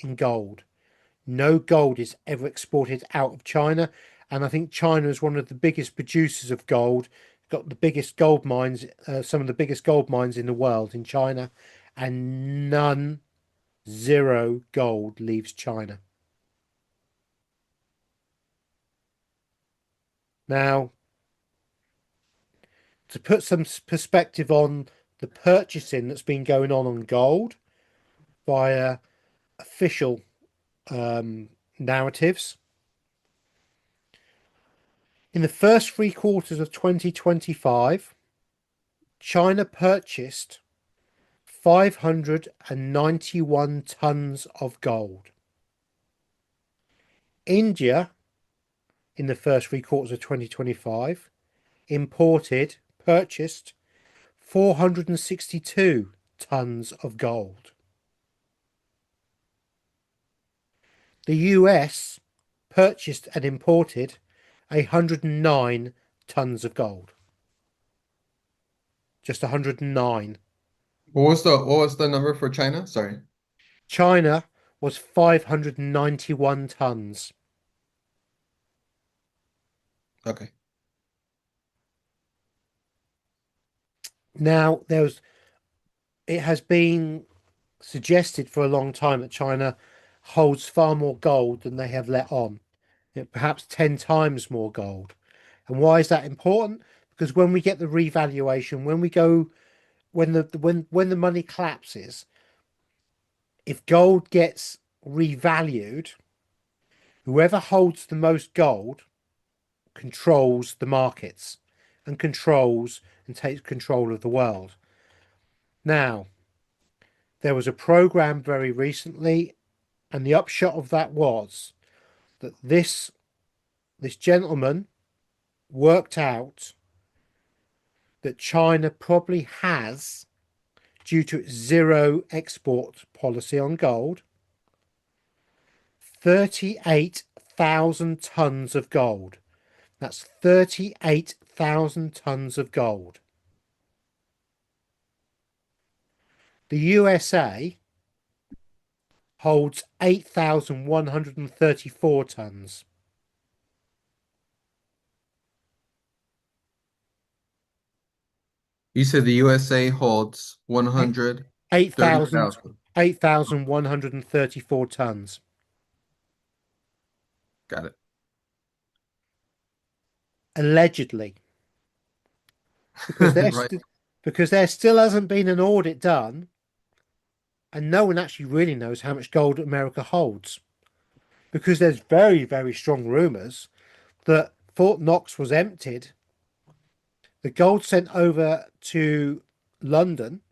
in gold. No gold is ever exported out of China. And I think China is one of the biggest producers of gold, got the biggest gold mines, some of the biggest gold mines in the world in China, and zero gold leaves China. Now, to put some perspective on the purchasing that's been going on gold via official narratives, in the first 3 quarters of 2025, China purchased 591 tons of gold. India, in the first 3 quarters of 2025, purchased 462 tons of gold. The US purchased and imported 109 tons of gold. Just 109. What was the number for China? Sorry. China was 591 tons. Okay. Now, it has been suggested for a long time that China holds far more gold than they have let on. Perhaps 10 times more gold. And why is that important? Because when we get the revaluation, when the money collapses, if gold gets revalued, whoever holds the most gold controls the markets and takes control of the world. Now, there was a program very recently, and the upshot of that was that this gentleman worked out that China probably has, due to its zero export policy on gold, 38,000 tons of gold. That's 38,000 tons of gold. The USA holds 8,134 tons. You said the USA holds 100. 8,000 30,000. 8,134 tons. Got it. Allegedly, because Right. because there still hasn't been an audit done, and no one actually really knows how much gold America holds. Because there's very, very strong rumours that Fort Knox was emptied, the gold sent over to London,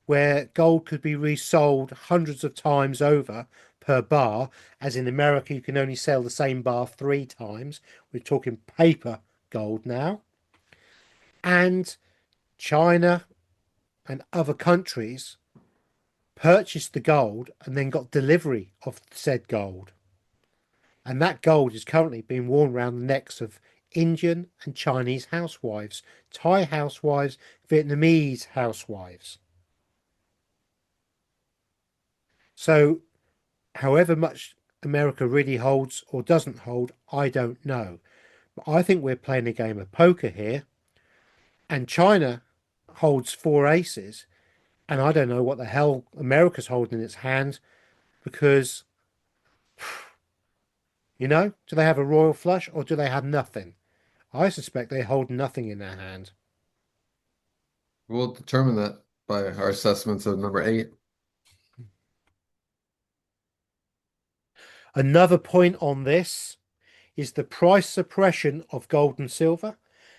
where gold could be resold hundreds of times over per bar, as in America you can only sell the same bar 3 times. We're talking paper gold now. And China and other countries purchased the gold and then got delivery of said gold. And that gold is currently being worn around the necks of Indian and Chinese housewives, Thai housewives, Vietnamese housewives. So, however much America really holds or doesn't hold, I don't know. But I think we're playing a game of poker here. And China holds 4 aces. And I don't know what the hell America's holding in its hand because, do they have a royal flush or do they have nothing? I suspect they hold nothing in their hand. We'll determine that by our assessments of number 8. Another point on this is the price suppression of gold and silver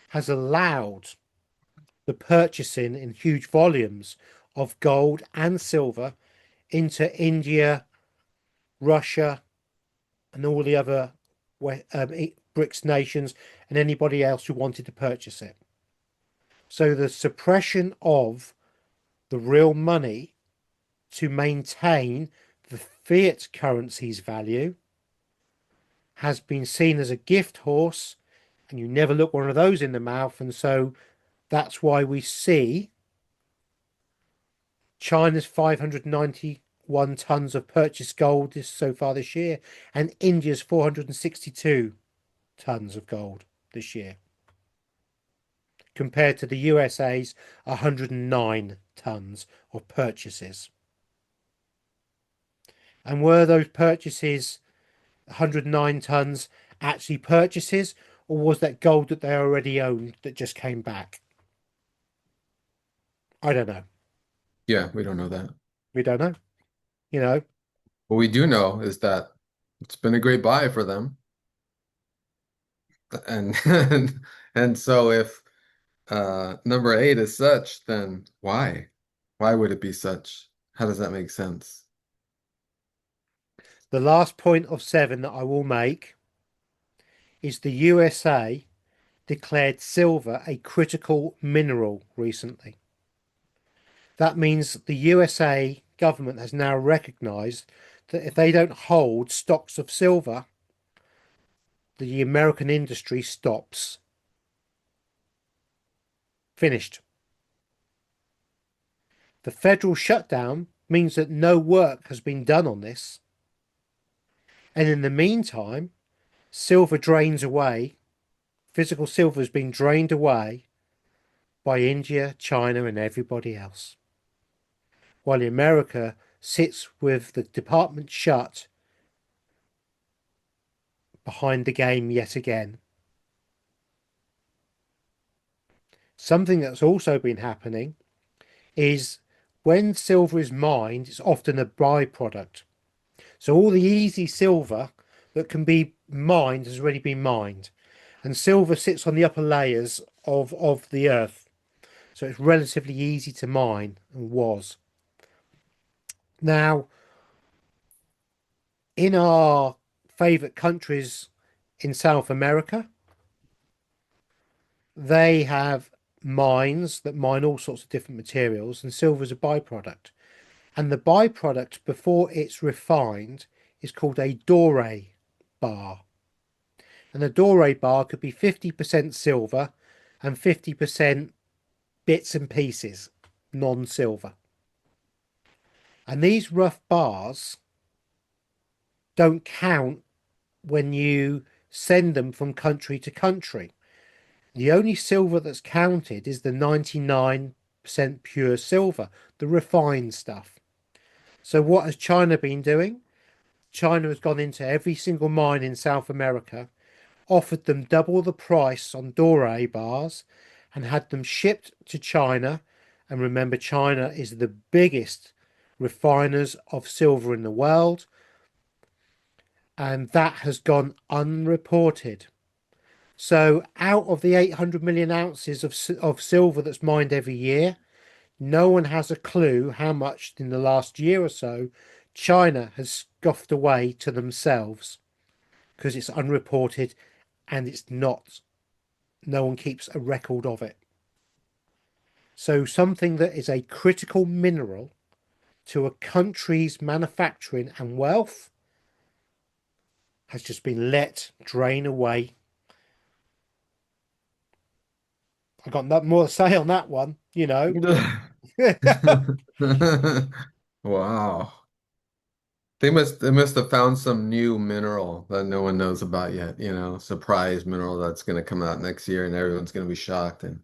has allowed the purchasing in huge volumes of gold and silver into India, Russia, and all the other BRICS nations and anybody else who wanted to purchase it. So the suppression of the real money to maintain the fiat currency's value has been seen as a gift horse, and you never look one of those in the mouth. And so that's why we see China's 591 tons of purchased gold so far this year, and India's 462 tons of gold this year, compared to the USA's 109 tons of purchases. And were those purchases 109 tons actually purchases, or was that gold that they already owned that just came back? I don't know. Yeah, we don't know that. We don't know. You know, What we do know is that it's been a great buy for them. And and so if number 8 is such, then why? Why would it be such? How does that make sense? the last point of 7 that I will make is the USA declared silver a critical mineral recently. That means the USA government has now recognized that if they don't hold stocks of silver, the American industry stops. Finished. The federal shutdown means that no work has been done on this. And in the meantime, silver drains away. Physical silver has been drained away by India, China, and everybody else. While America sits with the department shut behind the game yet again. Something that's also been happening is when silver is mined, it's often a byproduct. So all the easy silver that can be mined has already been mined. And silver sits on the upper layers of the earth. So it's relatively easy to mine, and was. Now, in our favourite countries in South America, they have mines that mine all sorts of different materials, and silver is a byproduct. And the byproduct before it's refined is called a doré bar. And a doré bar could be 50% silver and 50% bits and pieces, non-silver. And these rough bars don't count when you send them from country to country. The only silver that's counted is the 99% 100% pure silver, the refined stuff. So what has China been doing? China has gone into every single mine in South America, offered them double the price on doré bars, and had them shipped to China. And remember, China is the biggest refiners of silver in the world, and that has gone unreported. So, out of the 800 million ounces of silver that's mined every year, no one has a clue how much in the last year or so China has scoffed away to themselves because it's unreported and it's not, no one keeps a record of it. So, something that is a critical mineral to a country's manufacturing and wealth has just been let drain away. I got nothing more to say on that one, you know. Wow. They must have found some new mineral that no one knows about yet, surprise mineral that's gonna come out next year and everyone's gonna be shocked and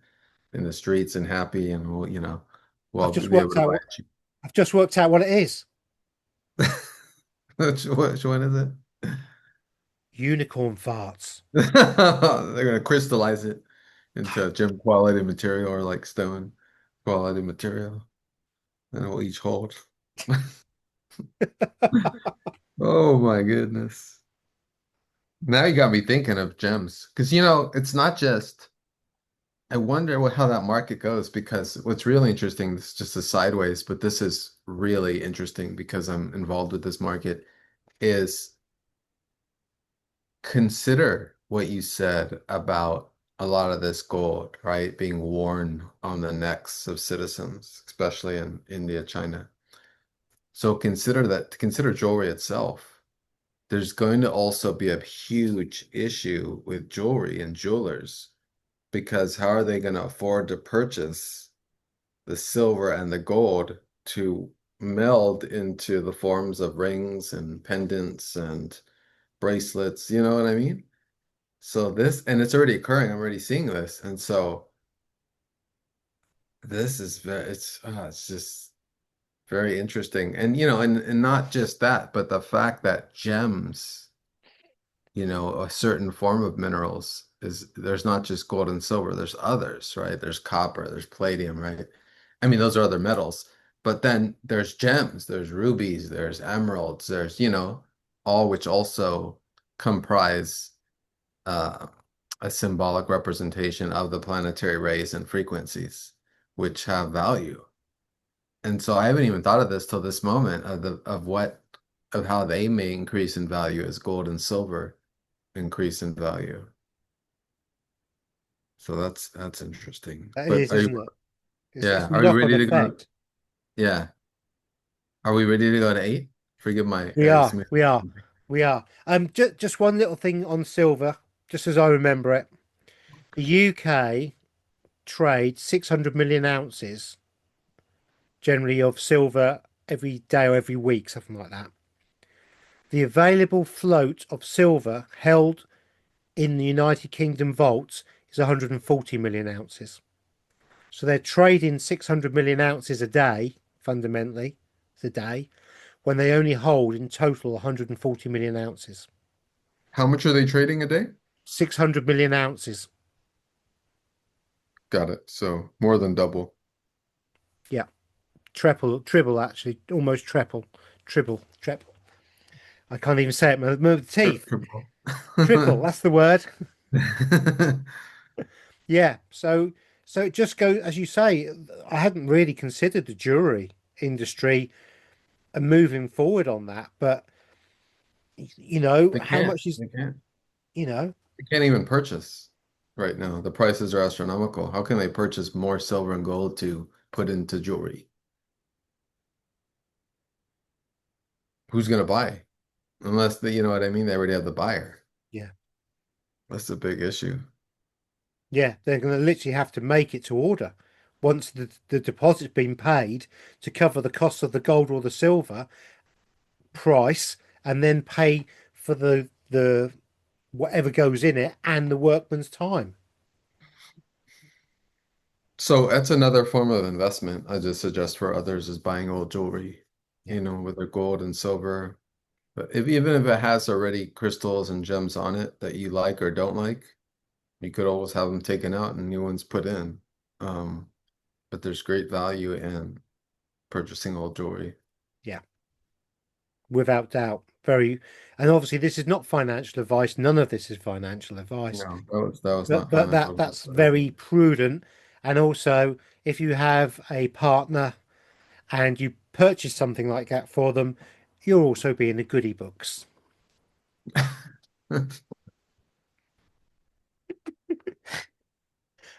in the streets and happy and I've we'll just be able worked to out buy what it cheap. I've just worked out what it is. Which one is it? Unicorn farts. They're gonna crystallize it into gem quality material or like stone quality material, and it will each hold. Oh my goodness. Now you got me thinking of gems. Because it's not just I wonder how that market goes because what's really interesting, this is just a sideways, but this is really interesting because I'm involved with this market, is consider what you said about a lot of this gold, right, being worn on the necks of citizens, especially in India, China. So consider jewelry itself. There's going to also be a huge issue with jewelry and jewelers because how are they going to afford to purchase the silver and the gold to meld into the forms of rings and pendants and bracelets? You know what I mean? So and it's already occurring. I'm already seeing this. And so this is it's just very interesting. And, and not just that, but the fact that gems, a certain form of minerals there's not just gold and silver, there's others, right? There's copper, there's palladium, right? I mean, those are other metals, but then there's gems, there's rubies, there's emeralds, there's, all which also comprise uh, a symbolic representation of the planetary rays and frequencies, which have value. And so I haven't even thought of this till this moment of how they may increase in value as gold and silver increase in value. So that's interesting. That But is, isn't it? It's yeah, are we knock-on ready to go? effect. Yeah. Are we ready to go to 8? Forgive my We Aries are, Smith. we are, we are. Just one little thing on silver, just as I remember it. The UK trade 600 million ounces generally of silver every day or every week, something like that. The available float of silver held in the United Kingdom vaults is 140 million ounces. So they're trading 600 million ounces a day, fundamentally, a day, when they only hold in total 140 million ounces. How much are they trading a day? 600 million ounces. Got it. So more than double. Yeah, triple actually, almost triple. I can't even say it. Move the teeth. Triple. Triple. That's the word. Yeah. So it just goes as you say. I hadn't really considered the jewelry industry and moving forward on that, but They how can't. much is They can't. you know They can't even purchase right now. The prices are astronomical. How can they purchase more silver and gold to put into jewelry? Who's going to buy? Unless you know what I mean? They already have the buyer. yeah, That's a big issue. yeah, they're going to literally have to make it to order once the deposit's been paid to cover the cost of the gold or the silver price, and then pay for the whatever goes in it and the workman's time. So that's another form of investment I just suggest for others is buying old jewelry, Yeah. with their gold and silver. But even if it has already crystals and gems on it that you like or don't like, you could always have them taken out and new ones put in. Um, but there's great value in purchasing old jewelry. Yeah. Without doubt. Very, and obviously this is not financial advice. None of this is financial advice. No, that was But not but financial that's advice at all. very prudent. And also, if you have a partner and you purchase something like that for them, you'll also be in the goodie books.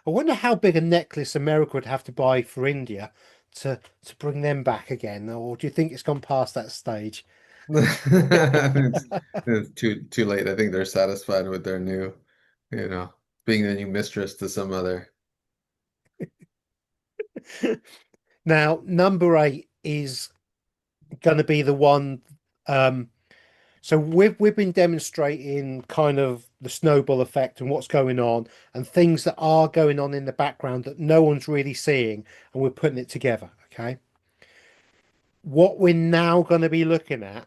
I wonder how big a necklace America would have to buy for India to bring them back again, or do you think it's gone past that stage? It's, it's too late. I think they're satisfied with their new, you know, being the new mistress to some other. Now, number eight is going to be the one. Um, so we've been demonstrating kind of the snowball effect and what's going on and things that are going on in the background that no one's really seeing, and we're putting it together. Okay. What we're now going to be looking at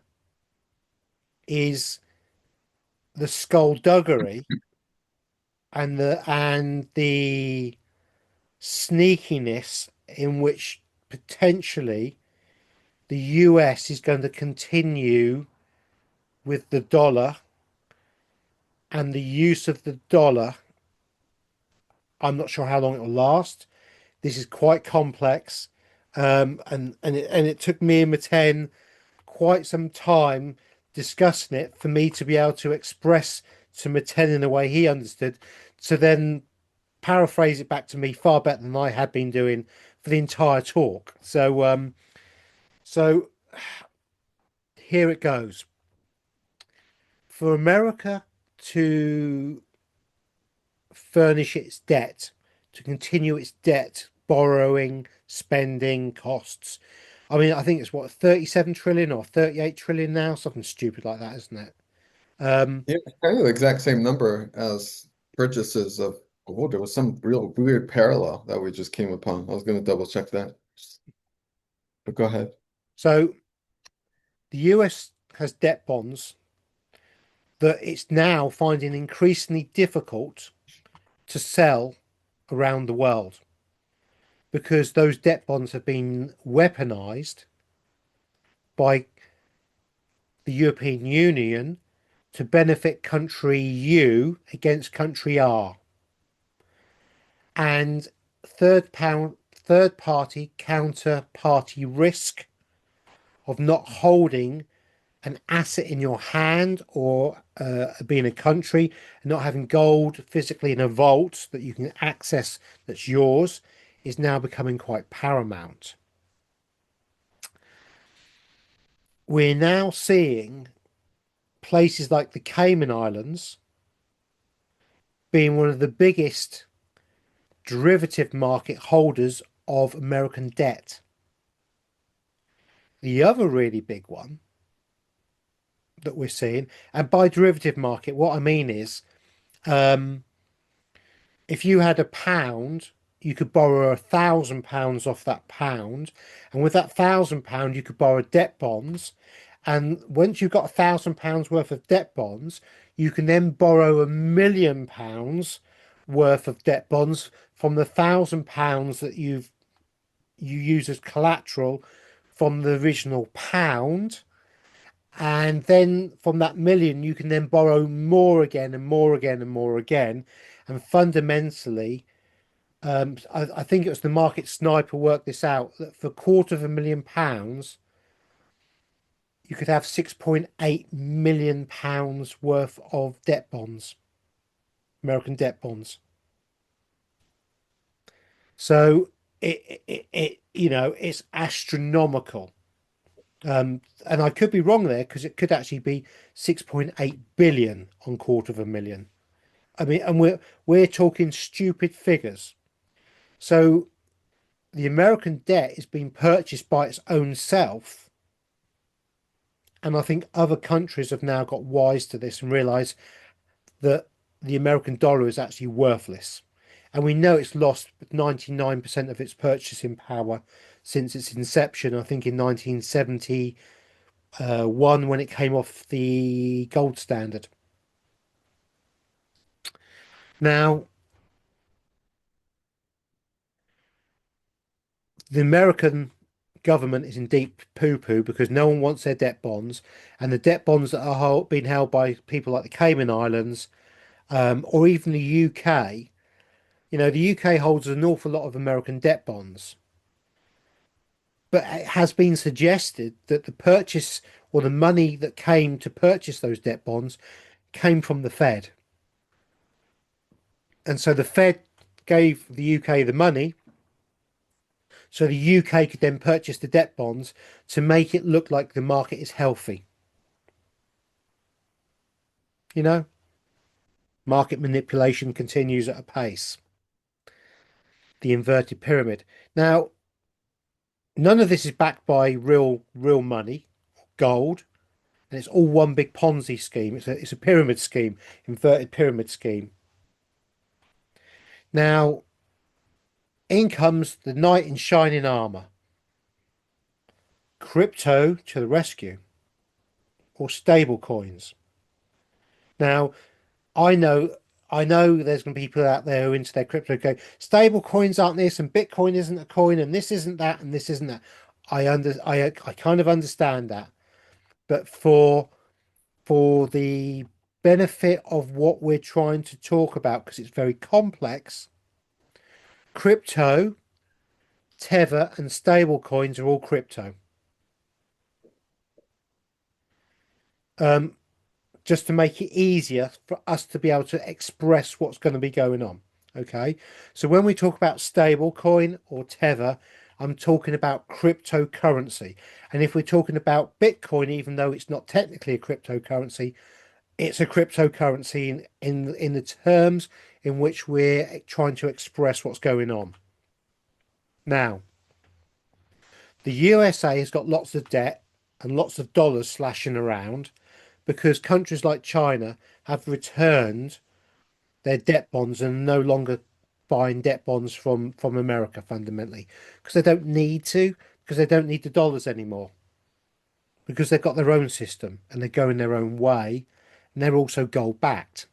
is the skullduggery and the sneakiness in which potentially the US is going to continue with the dollar and the use of the dollar. I'm not sure how long it will last. This is quite complex, and it took me and Meten quite some time discussing it for me to be able to express to Meten in a way he understood, to then paraphrase it back to me far better than I had been doing for the entire talk. So here it goes. For America to furnish its debt, to continue its debt, borrowing, spending, costs. I mean, I think it's what, 37 trillion or 38 trillion now, something stupid like that, isn't it? Um, Yeah, it's kind of the exact same number as purchases of gold. There was some real weird parallel that we just came upon. I was going to double check that. But go ahead. so the US has debt bonds that it's now finding increasingly difficult to sell around the world because those debt bonds have been weaponized by the European Union to benefit country U against country R. And third party counterparty risk of not holding an asset in your hand or being a country and not having gold physically in a vault that you can access that's yours is now becoming quite paramount. We're now seeing places like the Cayman Islands being one of the biggest derivative market holders of American debt. The other really big one that we're seeing, and by derivative market, what I mean is um, if you had a pound, you could borrow £1,000 off that pound, and with that £1,000, you could borrow debt bonds. And once you've got £1,000 worth of debt bonds, you can then borrow £1 million worth of debt bonds from the £1,000 that you use as collateral from the original pound. And then from that million, you can then borrow more again and more again and more again. And fundamentally, I think it was the market sniper worked this out that for £250,000, you could have £6.8 million worth of debt bonds, American debt bonds. So it's astronomical. And I could be wrong there because it could actually be 6.8 billion on £250,000. I mean, and we're talking stupid figures. So the American debt is being purchased by its own self, and I think other countries have now got wise to this and realised that the American dollar is actually worthless. And we know it's lost 99% of its purchasing power since its inception, I think in 1971 when it came off the gold standard. Now, the American government is in deep poo-poo because no one wants their debt bonds, and the debt bonds that are being held by people like the Cayman Islands, or even the UK. The UK holds an awful lot of American debt bonds, but it has been suggested that the purchase or the money that came to purchase those debt bonds came from the Fed. And so the Fed gave the UK the money so the UK could then purchase the debt bonds to make it look like the market is healthy. You know, market manipulation continues at a pace. The inverted pyramid. Now, none of this is backed by real money, gold, and it's all one big Ponzi scheme. It's a pyramid scheme, inverted pyramid scheme. Now, in comes the knight in shining armor, crypto to the rescue, or stable coins. Now, I know I know there's going to be people out there who are into their crypto go, stable coins aren't this, and Bitcoin isn't a coin, and this isn't that, and this isn't that. I kind of understand that, but for the benefit of what we're trying to talk about, because it's very complex, crypto, Tether, and stable coins are all crypto. Um, just to make it easier for us to be able to express what's going to be going on. Okay, so when we talk about stablecoin or Tether, I'm talking about cryptocurrency. And if we're talking about Bitcoin, even though it's not technically a cryptocurrency, it's a cryptocurrency in the terms in which we're trying to express what's going on. Now, the USA has got lots of debt and lots of dollars slashing around because countries like China have returned their debt bonds and no longer buying debt bonds from America fundamentally because they don't need to, because they don't need the dollars anymore, because they've got their own system and they're going their own way, and they're also gold backed,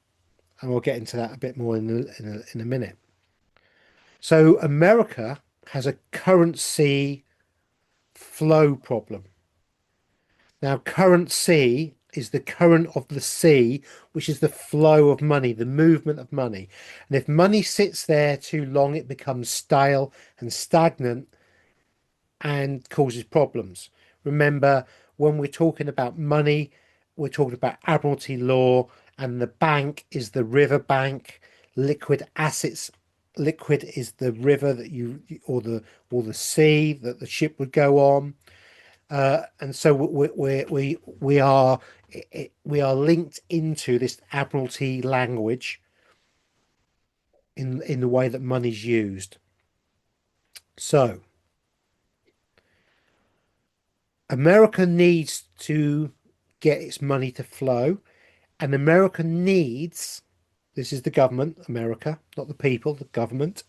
and we'll get into that a bit more in a minute. So America has a currency flow problem. Now, currency is the current of the sea, which is the flow of money, the movement of money. And if money sits there too long, it becomes stale and stagnant and causes problems. Remember, when we're talking about money, we're talking about Admiralty law, and the bank is the river bank. Liquid assets, liquid is the river that or the sea that the ship would go on. And so we are linked into this Admiralty language in the way that money's used. So America needs to get its money to flow, and America needs, this is the government, America, not the people, the government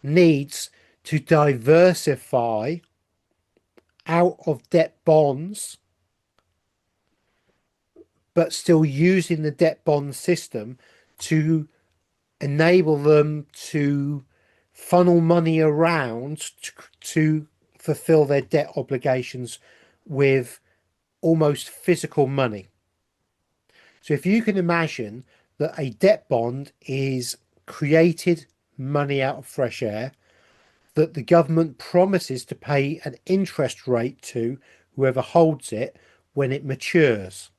needs to diversify out of debt bonds, but still using the debt bond system to enable them to funnel money around to fulfill their debt obligations with almost physical money. So if you can imagine that a debt bond is created money out of fresh air that the government promises to pay an interest rate to whoever holds it when it matures.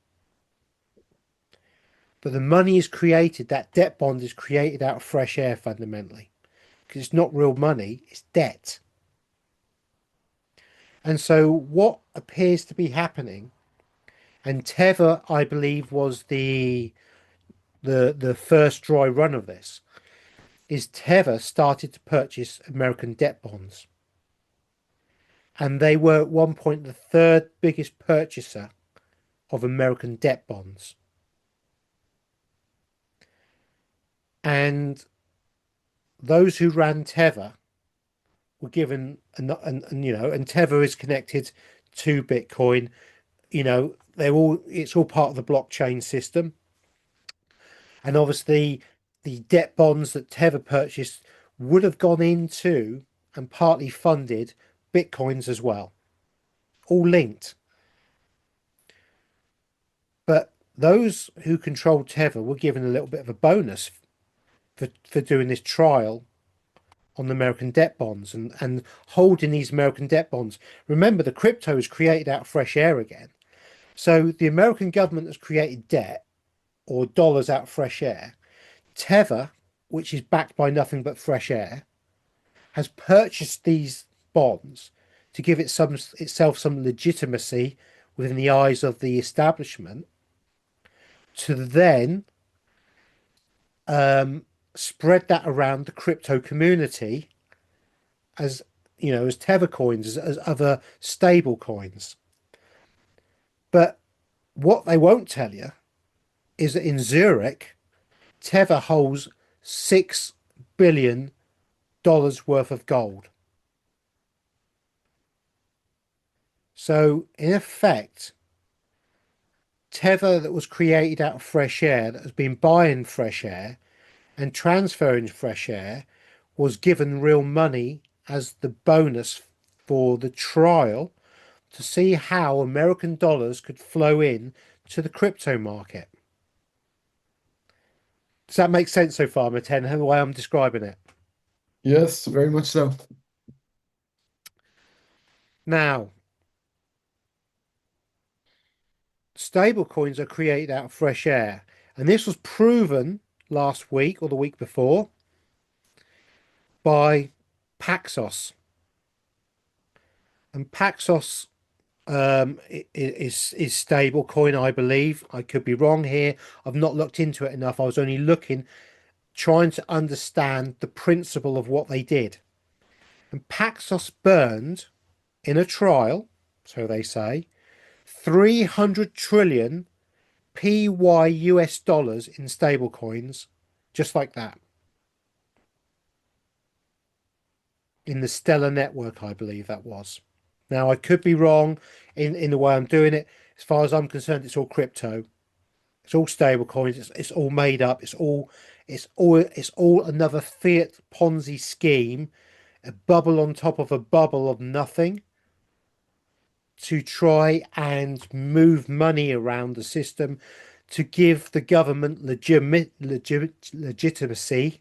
But the money is created, that debt bond is created out of fresh air fundamentally, because it's not real money, it's debt. And so what appears to be happening, and Tether, I believe, was the first dry run of this, is Tether started to purchase American debt bonds. And they were at one point the third biggest purchaser of American debt bonds. And those who ran Tether were given, and Tether is connected to Bitcoin. It's all part of the blockchain system. And obviously, the debt bonds that Tether purchased would have gone into and partly funded Bitcoins as well, all linked. But those who controlled Tether were given a little bit of a bonus for doing this trial on the American debt bonds and holding these American debt bonds. Remember, the crypto is created out of fresh air again. So the American government has created debt or dollars out of fresh air. Tether, which is backed by nothing but fresh air, has purchased these bonds to give itself some legitimacy within the eyes of the establishment to then spread that around the crypto community as as tether coins, as other stable coins. But what they won't tell you is that in Zurich, Tether holds $6 billion worth of gold. So in effect, Tether that was created out of fresh air, that has been buying fresh air and transferring fresh air, was given real money as the bonus for the trial to see how American dollars could flow in to the crypto market. Does that make sense so far, Meten, the way I'm describing it? Yes, very much so. Now, stable coins are created out of fresh air, and this was proven last week or the week before by Paxos. And Paxos is stable coin, I believe. I could be wrong here. I've not looked into it enough. I was only looking, trying to understand the principle of what they did. And Paxos burned in a trial, so they say, 300 trillion PY US dollars in stable coins, just like that. In the Stellar network, I believe that was. Now, I could be wrong in the way I'm doing it. As far as I'm concerned, it's all crypto. It's all stable coins. It's all made up. It's all another fiat Ponzi scheme, a bubble on top of a bubble of nothing to try and move money around the system to give the government legitimacy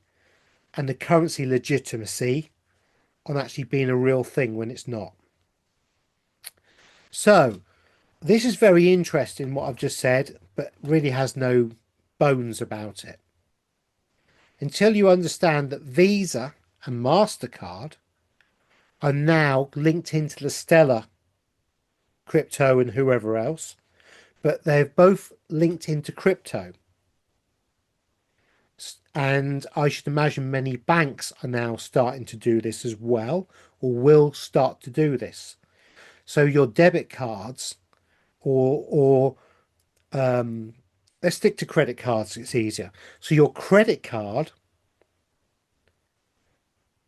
and the currency legitimacy on actually being a real thing when it's not. So, this is very interesting what I've just said, but really has no bones about it. Until you understand that Visa and MasterCard are now linked into the Stellar crypto and whoever else, but they're both linked into crypto. And I should imagine many banks are now starting to do this as well, or will start to do this. So your debit cards, or let's stick to credit cards, it's easier. So your credit card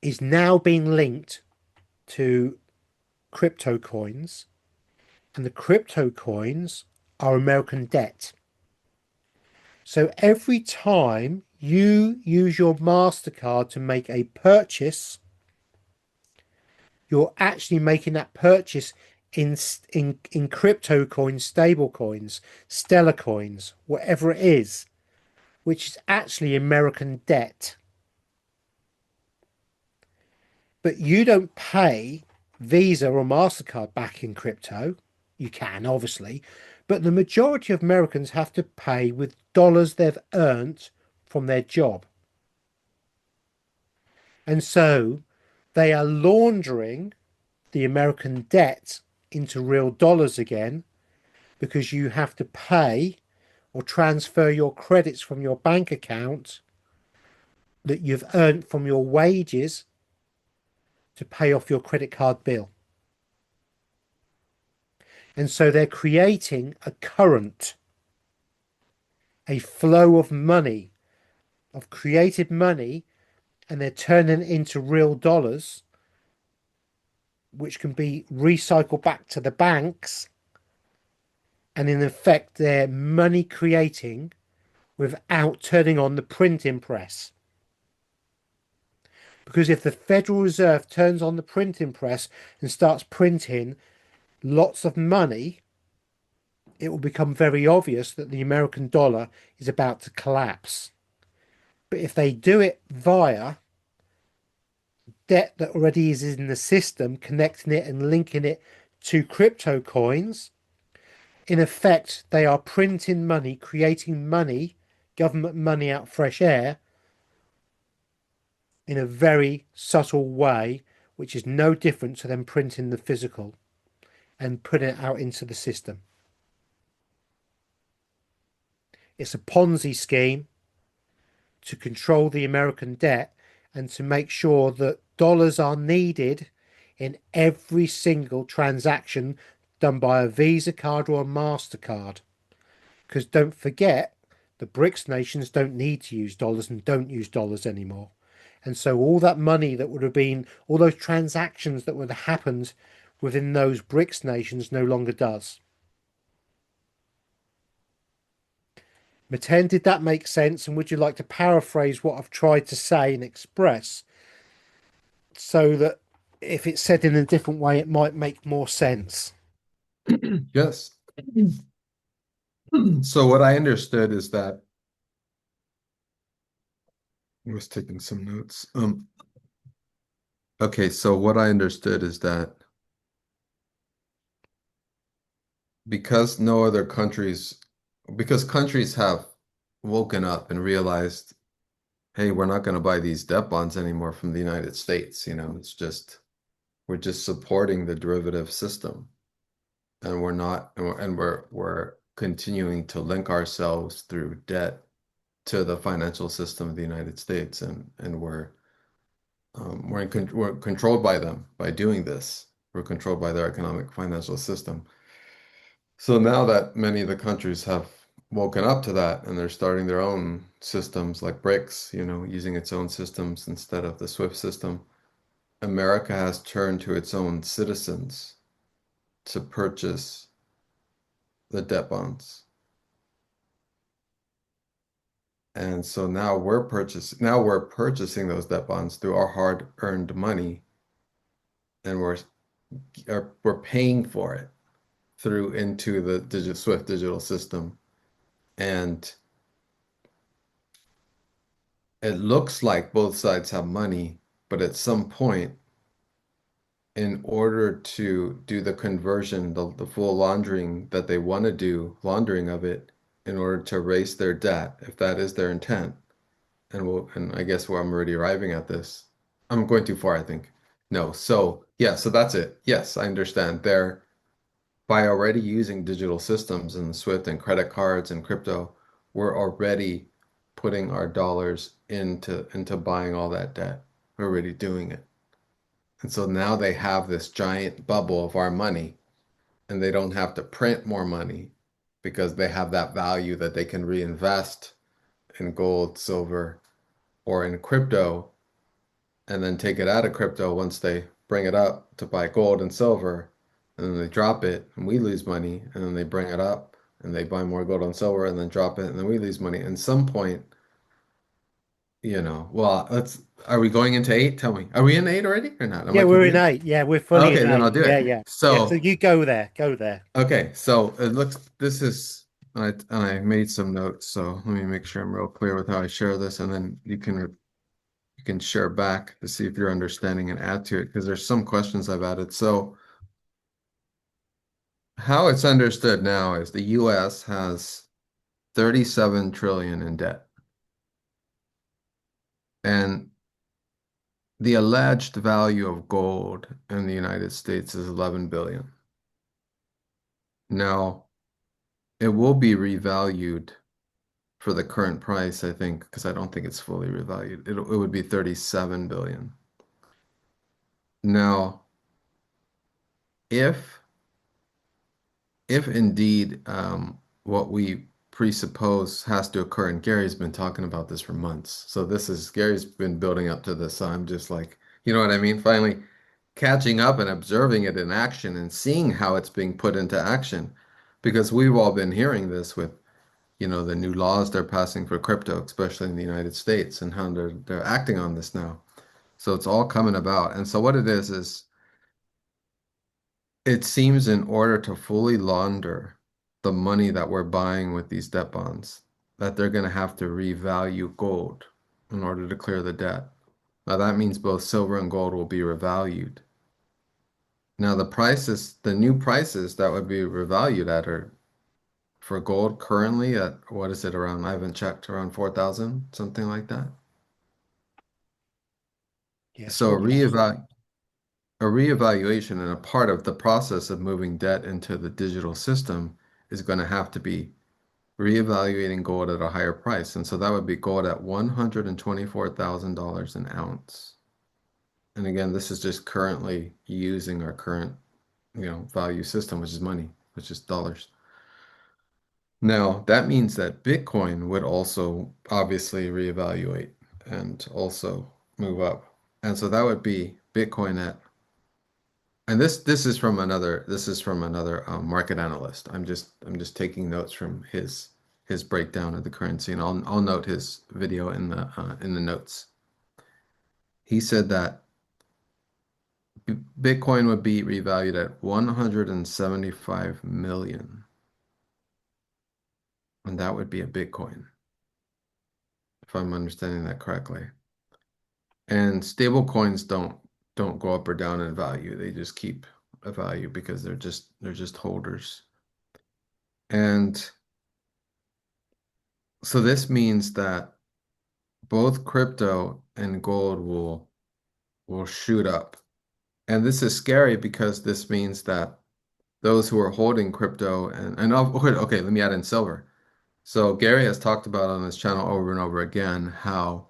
is now being linked to crypto coins, and the crypto coins are American debt. So every time you use your MasterCard to make a purchase, you're actually making that purchase in crypto coins, stable coins, stellar coins, whatever it is, which is actually American debt. But you don't pay Visa or MasterCard back in crypto. You can, obviously, but the majority of Americans have to pay with dollars they've earned from their job. And so they are laundering the American debt into real dollars again because you have to pay or transfer your credits from your bank account that you've earned from your wages to pay off your credit card bill. And so they're creating a current, a flow of money, of created money and they're turning it into real dollars, which can be recycled back to the banks. And in effect, they're money creating without turning on the printing press. Because if the Federal Reserve turns on the printing press and starts printing lots of money, it will become very obvious that the American dollar is about to collapse. But if they do it via debt that already is in the system, connecting it and linking it to crypto coins, in effect, they are printing money, creating money, government money out fresh air in a very subtle way, which is no different to them printing the physical and putting it out into the system. It's a Ponzi scheme to control the American debt and to make sure that dollars are needed in every single transaction done by a Visa card or a MasterCard. Because don't forget, the BRICS nations don't need to use dollars and don't use dollars anymore. And so all that money that would have been, all those transactions that would have happened within those BRICS nations no longer does. Meten, did that make sense? And would you like to paraphrase what I've tried to say and express so that if it's said in a different way, it might make more sense? Yes. So what I understood is that I was taking some notes. Okay, so what I understood is that because no other countries, because countries have woken up and realized, hey, we're not going to buy these debt bonds anymore from the United States. It's just we're just supporting the derivative system, and we're not, and we're continuing to link ourselves through debt to the financial system of the United States, and we're controlled by them by doing this. We're controlled by their economic financial system. So now that many of the countries have woken up to that and they're starting their own systems like BRICS, using its own systems instead of the SWIFT system, America has turned to its own citizens to purchase the debt bonds. And so now we're purchasing those debt bonds through our hard-earned money, and we're paying for it through into the SWIFT digital system. And it looks like both sides have money, but at some point, in order to do the conversion, the full laundering that they want to do, laundering of it, in order to erase their debt, if that is their intent, and I guess where I'm already arriving at this, I'm going too far, I think. No, so yeah, so that's it. Yes, I understand. By already using digital systems and SWIFT and credit cards and crypto, we're already putting our dollars into buying all that debt. We're already doing it. And so now they have this giant bubble of our money, and they don't have to print more money because they have that value that they can reinvest in gold, silver, or in crypto, and then take it out of crypto once they bring it up to buy gold and silver, and then they drop it and we lose money, and then they bring it up and they buy more gold and silver and then drop it and then we lose money. At some point, well, are we going into eight? Tell me, are we in eight already or not? Am Yeah, I we're in confused? eight. Yeah, we're fully Okay, in then I'll eight. do Yeah, it. yeah. Yeah, so So, you go there, go there. okay, so it looks, this is, I made some notes, so let me make sure I'm real clear with how I share this, and then you can share back to see if you're understanding and add to it, because there's some questions I've added. So how it's understood now is the US has 37 trillion in debt, and the alleged value of gold in the United States is 11 billion. Now, it will be revalued for the current price, I think, because I don't think it's fully revalued. It would be 37 billion. Now, if indeed what we presuppose has to occur, and Gary's been talking about this for months. So this is Gary's been building up to this. So I'm just like, you know what I mean? Finally catching up and observing it in action and seeing how it's being put into action. Because we've all been hearing this with, the new laws they're passing for crypto, especially in the United States, and how they're acting on this now. So it's all coming about. And so what it is it seems in order to fully launder the money that we're buying with these debt bonds, that they're going to have to revalue gold in order to clear the debt. Now that means both silver and gold will be revalued. Now the new prices that would be revalued at are for gold currently at, what is it, around, I haven't checked, around 4,000, something like that. Yes, So 4,000. a reevaluation and a part of the process of moving debt into the digital system is going to have to be reevaluating gold at a higher price. And so that would be gold at $124,000 an ounce. And again, this is just currently using our current, value system, which is money, which is dollars. Now, that means that Bitcoin would also obviously reevaluate and also move up. And so that would be Bitcoin at, and this is from another market analyst. I'm just taking notes from his breakdown of the currency, and I'll note his video in the notes. He said that Bitcoin would be revalued at 175 million, and that would be a Bitcoin, if I'm understanding that correctly. And stable coins don't go up or down in value. They just keep a value because they're just holders. And so this means that both crypto and gold will shoot up. And this is scary because this means that those who are holding crypto okay, let me add in silver. So Gary has talked about on his channel over and over again how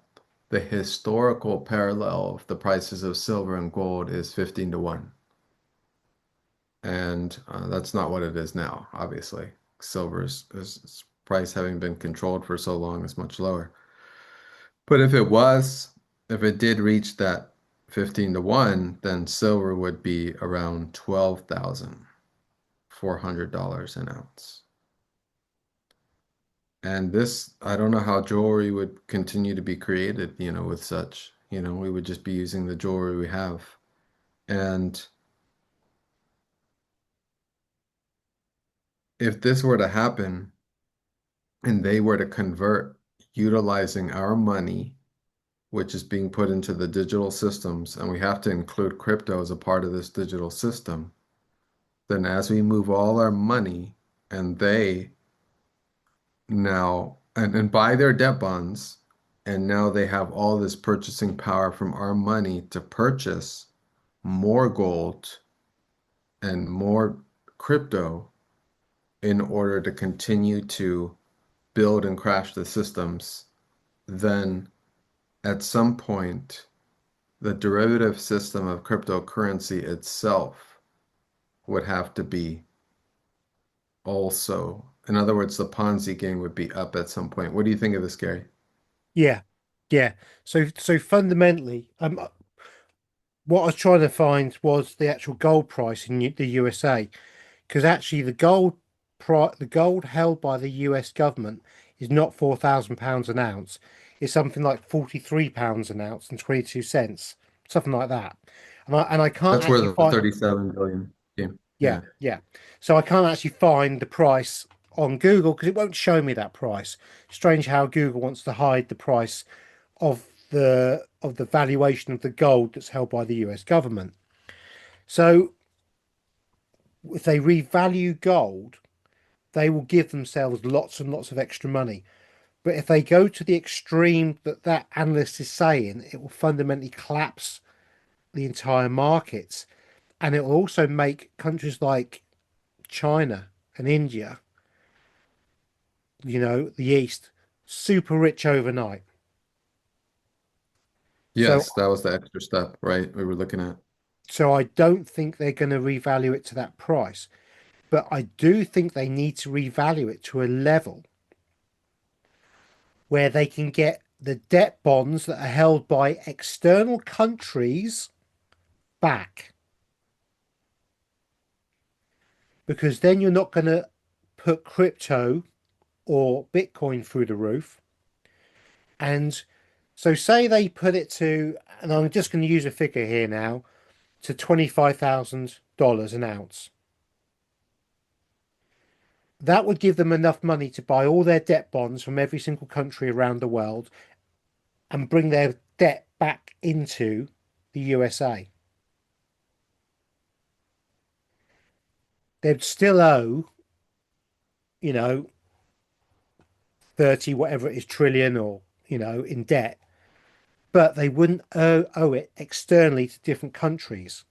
the historical parallel of the prices of silver and gold is 15 to 1. And that's not what it is now, obviously. Silver's price having been controlled for so long is much lower. But if it did reach that 15 to 1, then silver would be around $12,400 an ounce. And this, I don't know how jewelry would continue to be created, with such, we would just be using the jewelry we have. And if this were to happen and they were to convert utilizing our money, which is being put into the digital systems, and we have to include crypto as a part of this digital system, then as we move all our money and they now and buy their debt bonds, and now they have all this purchasing power from our money to purchase more gold and more crypto in order to continue to build and crash the systems, then at some point the derivative system of cryptocurrency itself would have to be also. In other words, the Ponzi game would be up at some point. What do you think of this, Gary? Yeah, yeah. So fundamentally, what I was trying to find was the actual gold price in the USA, because actually the gold held by the US government is not £4,000 an ounce. It's something like £43 an ounce and 22 cents, something like that. And I can't That's where actually the find. 37 billion came. Yeah, Yeah. yeah. So I can't actually find the price on Google because it won't show me that price. Strange how Google wants to hide the price of the valuation of the gold that's held by the US government. So if they revalue gold, they will give themselves lots and lots of extra money. But if they go to the extreme that that analyst is saying, it will fundamentally collapse the entire markets. And it will also make countries like China and India, the East, super rich overnight. So Yes, that was the extra step, right? We were looking at. so I don't think they're going to revalue it to that price. But I do think they need to revalue it to a level where they can get the debt bonds that are held by external countries back, because then you're not going to put crypto or Bitcoin through the roof. And so, say they put it to, and I'm just going to use a figure here now, to $25,000 an ounce. That would give them enough money to buy all their debt bonds from every single country around the world and bring their debt back into the USA. They'd still owe, you know, 30, whatever it is, trillion or, in debt, but they wouldn't owe it externally to different countries.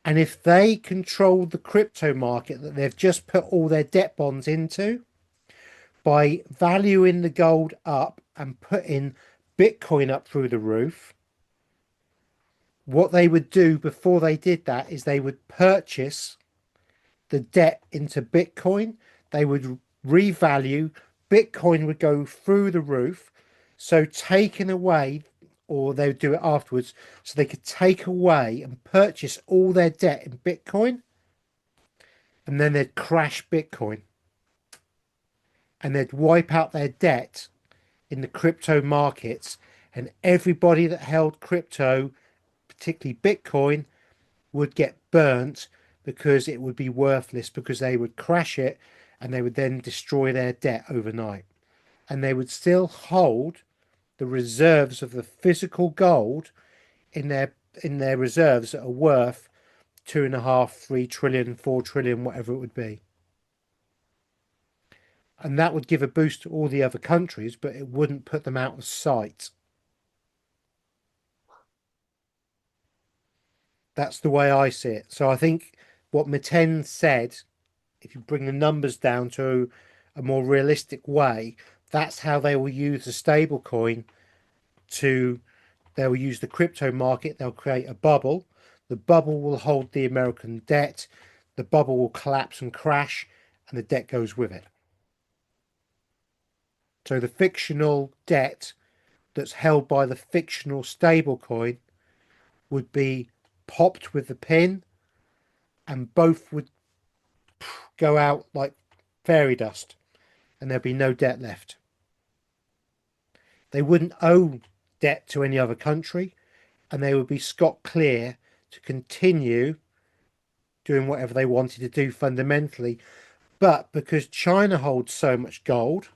And if they control the crypto market that they've just put all their debt bonds into, by valuing the gold up and putting Bitcoin up through the roof, what they would do before they did that is they would purchase the debt into Bitcoin. They would revalue. Bitcoin would go through the roof. So taking away, or they would do it afterwards, so they could take away and purchase all their debt in Bitcoin, and then they'd crash Bitcoin and they'd wipe out their debt in the crypto markets, and everybody that held crypto, particularly Bitcoin, would get burnt because it would be worthless, because they would crash it and they would then destroy their debt overnight. And they would still hold the reserves of the physical gold in their reserves that are worth 2.5, 3 trillion, 4 trillion, whatever it would be. And that would give a boost to all the other countries, but it wouldn't put them out of sight. That's the way I see it. So I think what Meten said, if you bring the numbers down to a more realistic way, that's how they will use the stable coin to, they will use the crypto market, they'll create a bubble. The bubble will hold the American debt, the bubble will collapse and crash, and the debt goes with it. So the fictional debt that's held by the fictional stable coin would be popped with the pin, and both would go out like fairy dust, and there'd be no debt left. They wouldn't owe debt to any other country, and they would be scot clear to continue doing whatever they wanted to do fundamentally. But because China holds so much gold,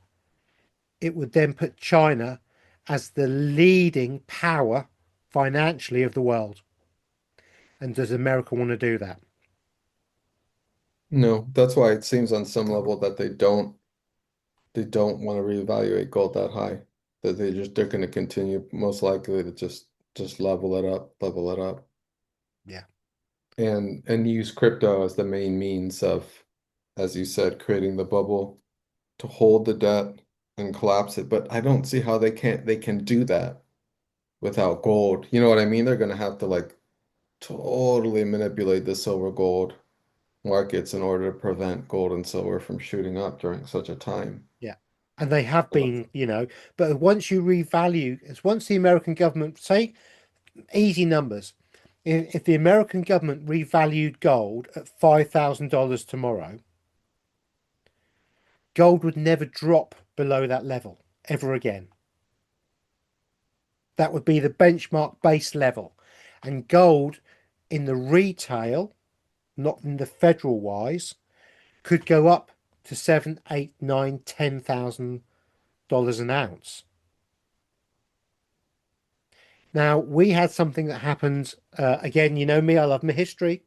it would then put China as the leading power financially of the world. And does America want to do that? No, that's why it seems on some level that they don't want to reevaluate gold that high. That they're going to continue most likely to just level it up, Yeah. and use crypto as the main means of, as you said, creating the bubble to hold the debt and collapse it. But I don't see how they can do that without gold. You know what I mean? They're going to have to like totally manipulate the silver gold markets in order to prevent gold and silver from shooting up during such a time. Yeah. And they have been, but once you revalue, it's once the American government, say, easy numbers, if the American government revalued gold at $5,000 tomorrow, gold would never drop below that level ever again. That would be the benchmark base level. And gold in the retail, not in the federal wise, could go up to 7, 8, 9, $10,000 an ounce. Now, we had something that happened again. You know me, I love my history.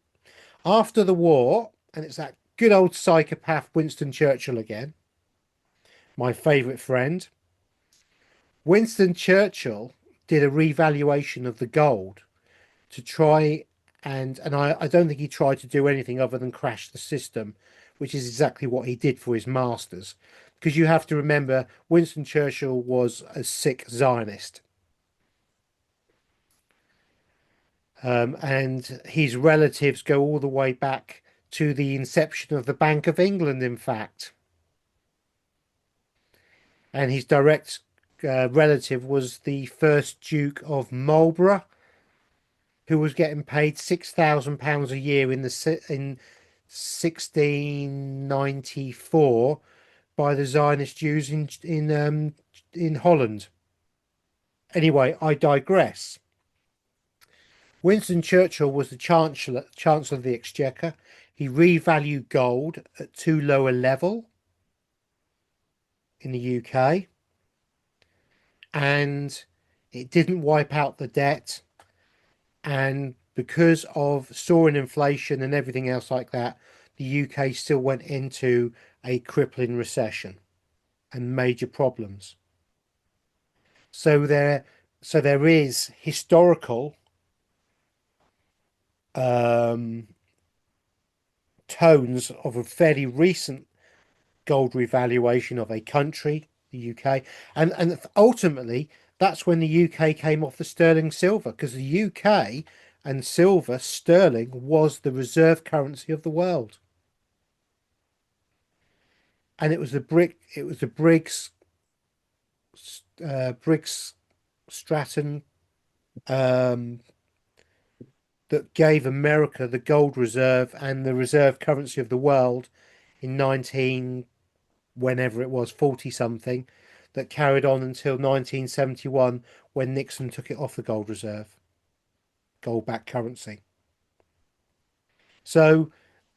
After the war, and it's that good old psychopath Winston Churchill again, my favourite friend. Winston Churchill did a revaluation of the gold to try, and I don't think he tried to do anything other than crash the system, which is exactly what he did for his masters. Because you have to remember, Winston Churchill was a sick Zionist. And his relatives go all the way back to the inception of the Bank of England, in fact. and his direct relative was the first Duke of Marlborough, who was getting paid £6,000 a year in 1694 by the Zionist Jews in Holland. Anyway, I digress. Winston Churchill was the Chancellor of the Exchequer. He revalued gold at too low a level in the UK, and it didn't wipe out the debt. And because of soaring inflation and everything else like that, the UK still went into a crippling recession and major problems. So there is historical um, tones of a fairly recent gold revaluation of a country, the UK, and ultimately that's when the UK came off the sterling silver, because the UK and silver sterling was the reserve currency of the world, and it was the Briggs Stratton um, that gave America the gold reserve and the reserve currency of the world in 19 whenever it was 40 something, that carried on until 1971 when Nixon took it off the gold reserve, gold backed currency. So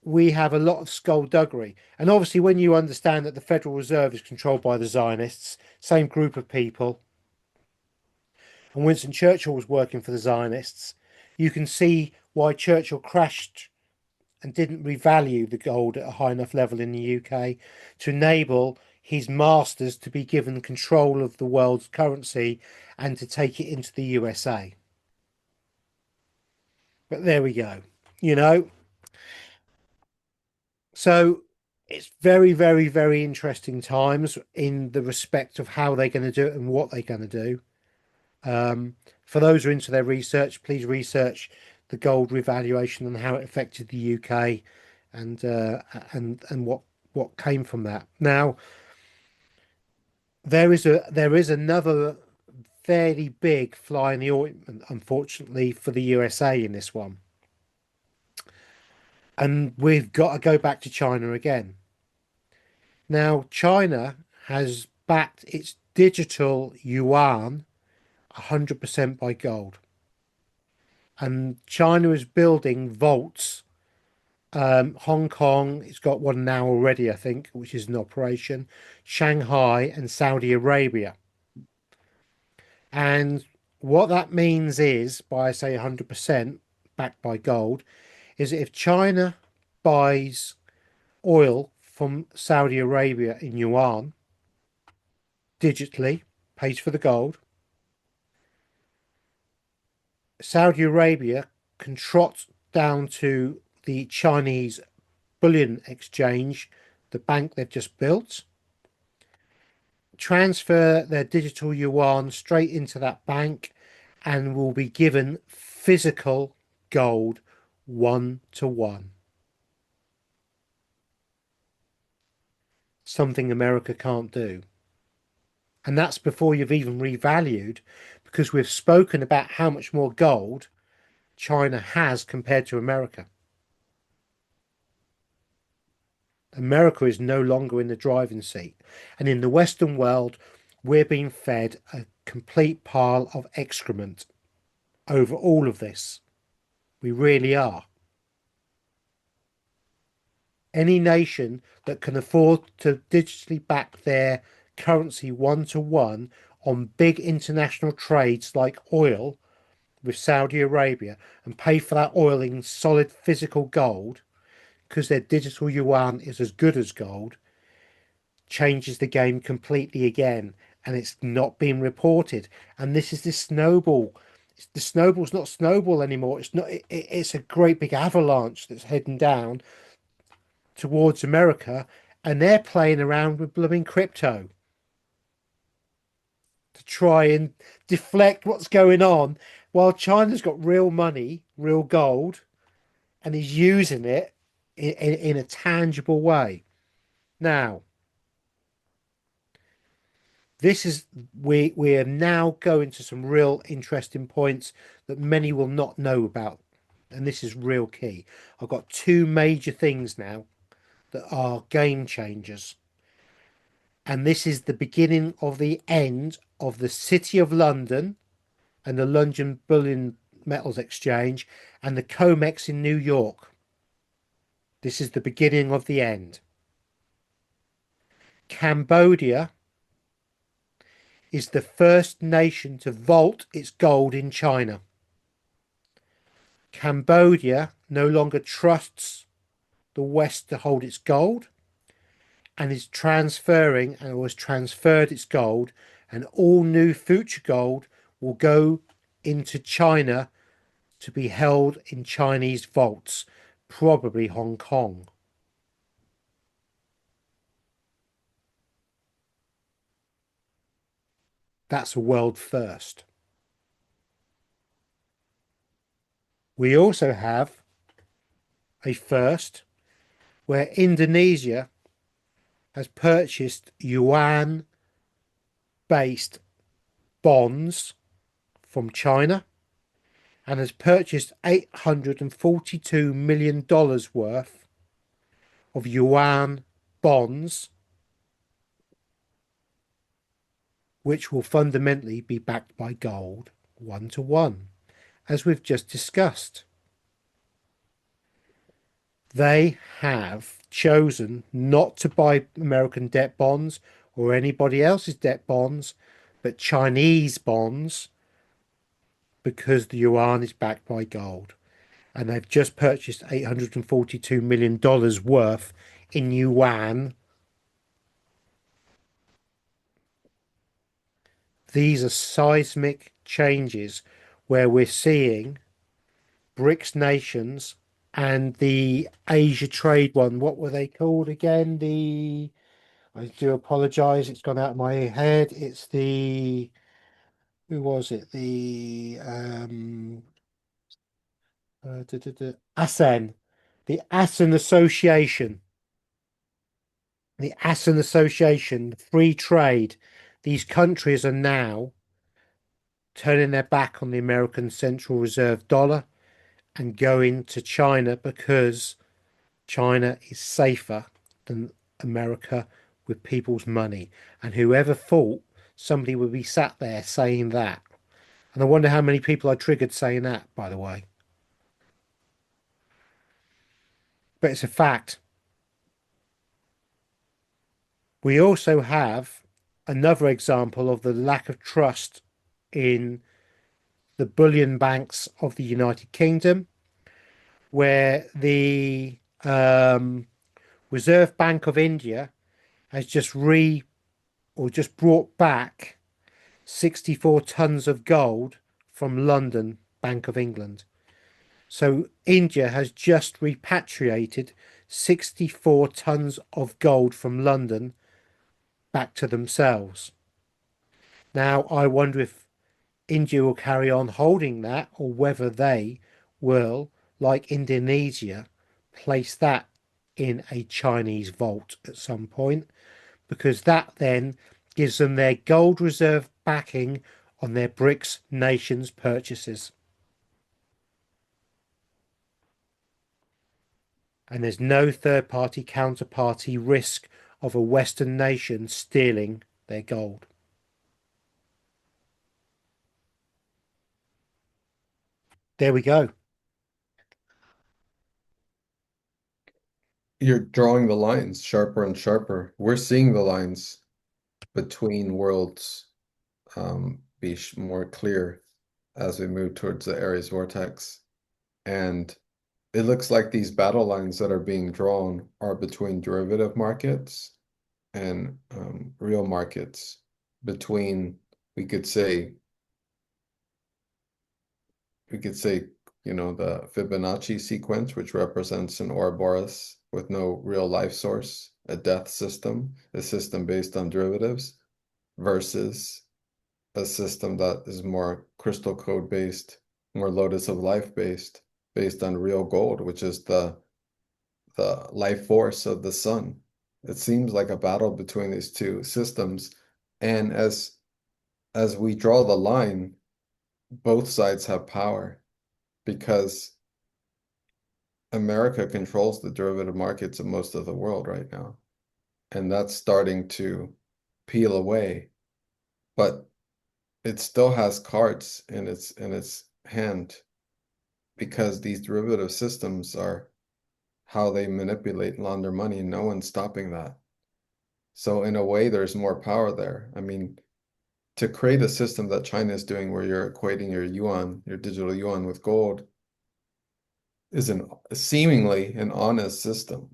we have a lot of skullduggery. And obviously, when you understand that the Federal Reserve is controlled by the Zionists, same group of people, and Winston Churchill was working for the Zionists, you can see why Churchill crashed and didn't revalue the gold at a high enough level in the UK to enable his masters to be given control of the world's currency and to take it into the USA. But there we go, you know. So it's very, very, very interesting times in the respect of how they're going to do it and what they're going to do. For those who are into their research, please research the gold revaluation and how it affected the UK and and what came from that. Now, there is another fairly big fly in the ointment, unfortunately, for the USA in this one. And we've got to go back to China again. Now, China has backed its digital yuan 100% by gold. And China is building vaults. Hong Kong, it's got one now already, I think, which is in operation. Shanghai and Saudi Arabia. And what that means is, by say 100% backed by gold, is that if China buys oil from Saudi Arabia in yuan digitally, pays for the gold, Saudi Arabia can trot down to the Chinese bullion exchange, the bank they've just built, transfer their digital yuan straight into that bank, and will be given physical gold 1 to 1. Something America can't do. And that's before you've even revalued, because we've spoken about how much more gold China has compared to America. America is no longer in the driving seat. And in the Western world, we're being fed a complete pile of excrement over all of this. We really are. Any nation that can afford to digitally back their currency 1 to 1 on big international trades like oil with Saudi Arabia and pay for that oil in solid physical gold because their digital yuan is as good as gold, changes the game completely again. And it's not being reported. And this is this snowball. The snowball's not snowball anymore. It's not. It's a great big avalanche that's heading down towards America, and they're playing around with blooming crypto to try and deflect what's going on, while China's got real money, real gold, and is using it in a tangible way. Now, This is we are now going to some real interesting points that many will not know about, and this is real key. I've got two major things now that are game changers, and this is the beginning of the end of the City of London and the London Bullion Metals Exchange and the COMEX in New York. This is the beginning of the end. Cambodia is the first nation to vault its gold in China. Cambodia no longer trusts the West to hold its gold and is transferring and has transferred its gold, and all new future gold will go into China to be held in Chinese vaults, probably Hong Kong. That's a world first. We also have a first where Indonesia has purchased yuan based bonds from China and has purchased $842 million worth of yuan bonds, which will fundamentally be backed by gold 1 to 1, as we've just discussed. They have chosen not to buy American debt bonds or anybody else's debt bonds, but Chinese bonds, because the yuan is backed by gold. And they've just purchased $842 million worth in yuan. These are seismic changes where we're seeing BRICS nations and the Asia trade one. What were they called again? I do apologize, it's gone out of my head. It's the, who was it? ASEAN, the ASEAN Association, the ASEAN Association, free trade. These countries are now turning their back on the American Central Reserve dollar and going to China because China is safer than America with people's money. And whoever thought somebody would be sat there saying that? And I wonder how many people I triggered saying that, by the way. But it's a fact. We also have another example of the lack of trust in the bullion banks of the United Kingdom, where the Reserve Bank of India has just brought back 64 tons of gold from London Bank of England. So India has just repatriated 64 tons of gold from London back to themselves. Now, I wonder if India will carry on holding that or whether they will, like Indonesia, place that in a Chinese vault at some point, because that then gives them their gold reserve backing on their BRICS nations purchases. And there's no third party counterparty risk of a Western nation stealing their gold. There we go. You're drawing the lines sharper and sharper. We're seeing the lines between worlds be more clear as we move towards the Aries vortex. And it looks like these battle lines that are being drawn are between derivative markets and real markets, between, we could say, the Fibonacci sequence, which represents an Ouroboros with no real life source, a death system, a system based on derivatives, versus a system that is more crystal code based, more lotus of life based on real gold, which is the life force of the sun. It seems like a battle between these two systems, And as we draw the line, both sides have power because America controls the derivative markets of most of the world right now. And that's starting to peel away. But it still has cards in its hand because these derivative systems are how they manipulate and launder money, and no one's stopping that. So in a way, there's more power there. I mean, to create a system that China is doing where you're equating your yuan, your digital yuan with gold, is an seemingly an honest system.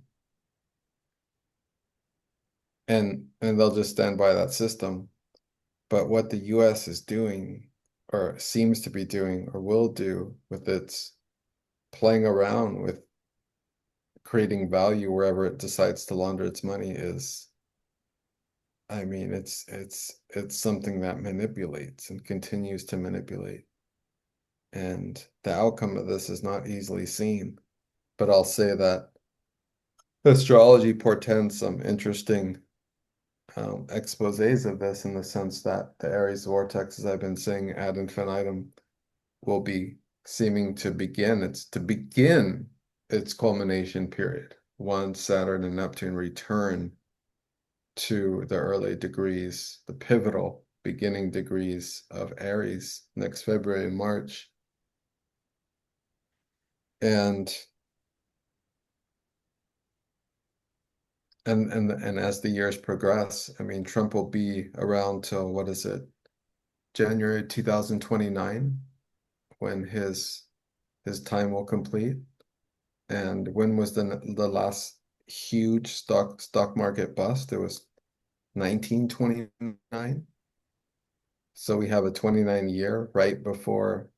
And they'll just stand by that system. But what the US is doing, or seems to be doing, or will do with its playing around with creating value wherever it decides to launder its money is, I mean, it's something that manipulates and continues to manipulate. And the outcome of this is not easily seen. But I'll say that astrology portends some interesting exposés of this in the sense that the Aries vortex, as I've been saying ad infinitum, will be seeming to begin. It's to begin its culmination period once Saturn and Neptune return to the early degrees, the pivotal beginning degrees of Aries next February and March. And and as the years progress, I mean, Trump will be around till what is it, January 2029, when his time will complete. And when was the last huge stock market bust? It was 1929. So we have a 29 year right before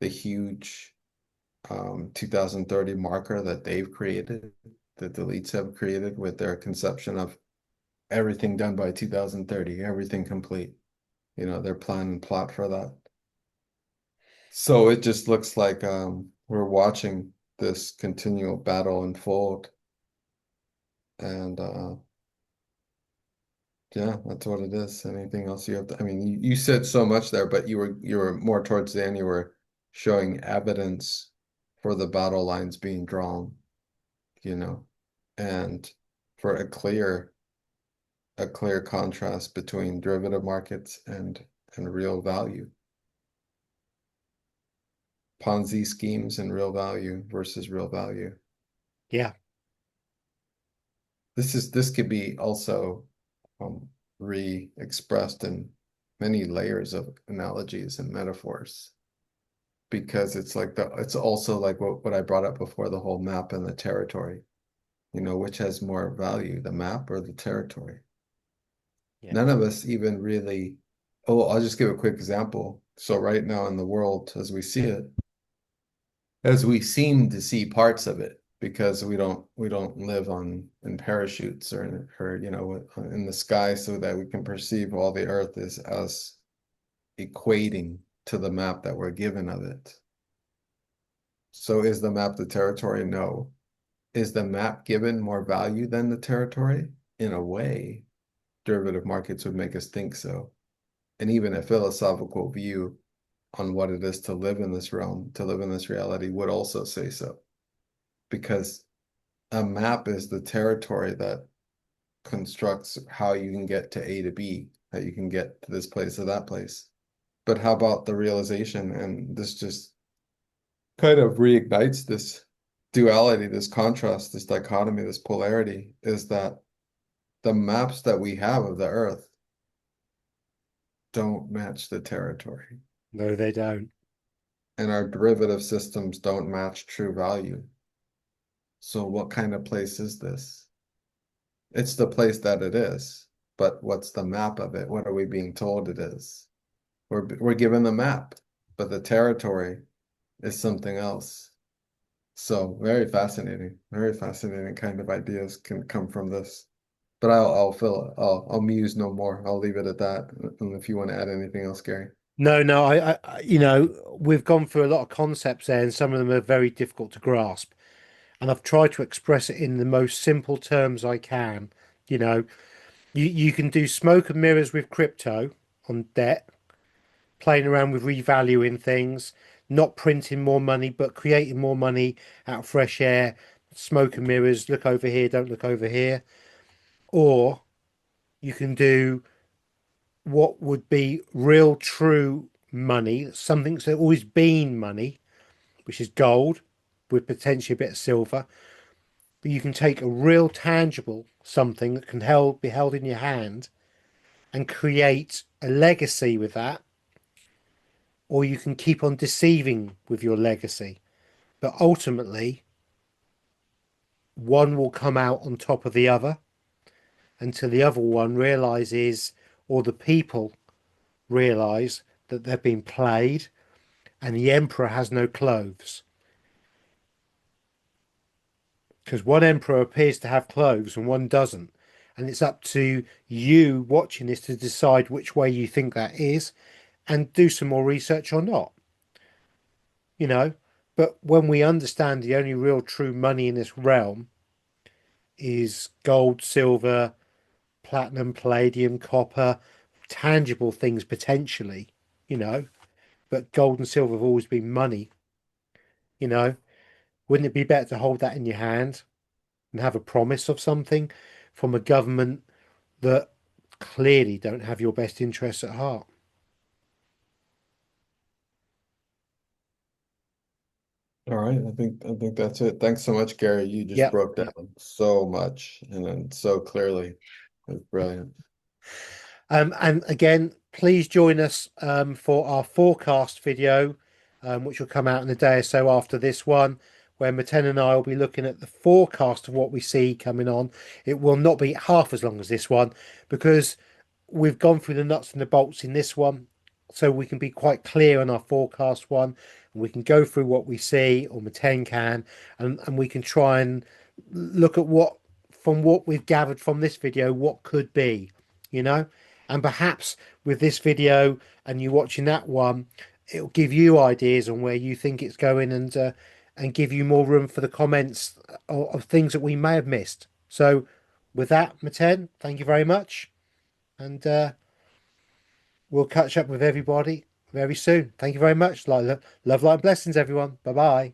the huge 2030 marker that they've created, that the elites have created with their conception of everything done by 2030, everything complete, their plan and plot for that. So it just looks like we're watching this continual battle unfold. And yeah, that's what it is. Anything else you have to, I mean, you said so much there, but you were more towards the end, you were showing evidence for the battle lines being drawn, you know, and for a clear contrast between derivative markets and real value. Ponzi schemes and real value versus real value. Yeah. This could be also um, re-expressed in many layers of analogies and metaphors because it's also like what I brought up before, the whole map and the territory. Which has more value, the map or the territory? Yeah. None of us even really. Oh, I'll just give a quick example. So right now in the world, as we see it, as we seem to see parts of it, because we don't live in parachutes or in the sky, so that we can perceive all the earth is as equating to the map that we're given of it. So is the map the territory? No. Is the map given more value than the territory? In a way, derivative markets would make us think so. And even a philosophical view on what it is to live in this realm, to live in this reality, would also say so. Because a map is the territory that constructs how you can get to A to B, how you can get to this place or that place. But how about the realization, and this just kind of reignites this duality, this contrast, this dichotomy, this polarity, is that the maps that we have of the earth don't match the territory. No, they don't. And our derivative systems don't match true value. So what kind of place is this? It's the place that it is, but what's the map of it? What are we being told it is? We're given the map, but the territory is something else. So very fascinating kind of ideas can come from this. But I'll muse no more. I'll leave it at that. And if you want to add anything else, Gary. No, no, we've gone through a lot of concepts there, and some of them are very difficult to grasp. And I've tried to express it in the most simple terms I can. You know, You can do smoke and mirrors with crypto on debt, playing around with revaluing things, not printing more money, but creating more money out of fresh air, smoke and mirrors, look over here, don't look over here. Or you can do what would be real, true money, something that's always been money, which is gold with potentially a bit of silver. But you can take a real tangible something that can be held in your hand and create a legacy with that, or you can keep on deceiving with your legacy. But ultimately, one will come out on top of the other until the other one realizes, or the people realize, that they've been played and the emperor has no clothes. Because one emperor appears to have clothes and one doesn't. And it's up to you watching this to decide which way you think that is and do some more research or not, you know. But when we understand the only real true money in this realm is gold, silver, platinum, palladium, copper, tangible things potentially, you know, but gold and silver have always been money, you know. Wouldn't it be better to hold that in your hand and have a promise of something from a government that clearly don't have your best interests at heart? All right, I think that's it. Thanks so much, Gary. You just Yep. broke down so much and then so clearly. It was brilliant. And again, please join us for our forecast video, which will come out in a day or so after this one, where Meten and I will be looking at the forecast of what we see coming on. It will not be half as long as this one because we've gone through the nuts and the bolts in this one, so we can be quite clear on our forecast one, and we can go through what we see, or Meten can, and we can try and look at what, from what we've gathered from this video, what could be, you know. And perhaps with this video and you watching that one, it'll give you ideas on where you think it's going, and give you more room for the comments of things that we may have missed. So with that, Meten, thank you very much. And we'll catch up with everybody very soon. Thank you very much. Love, light, and blessings, everyone. Bye bye.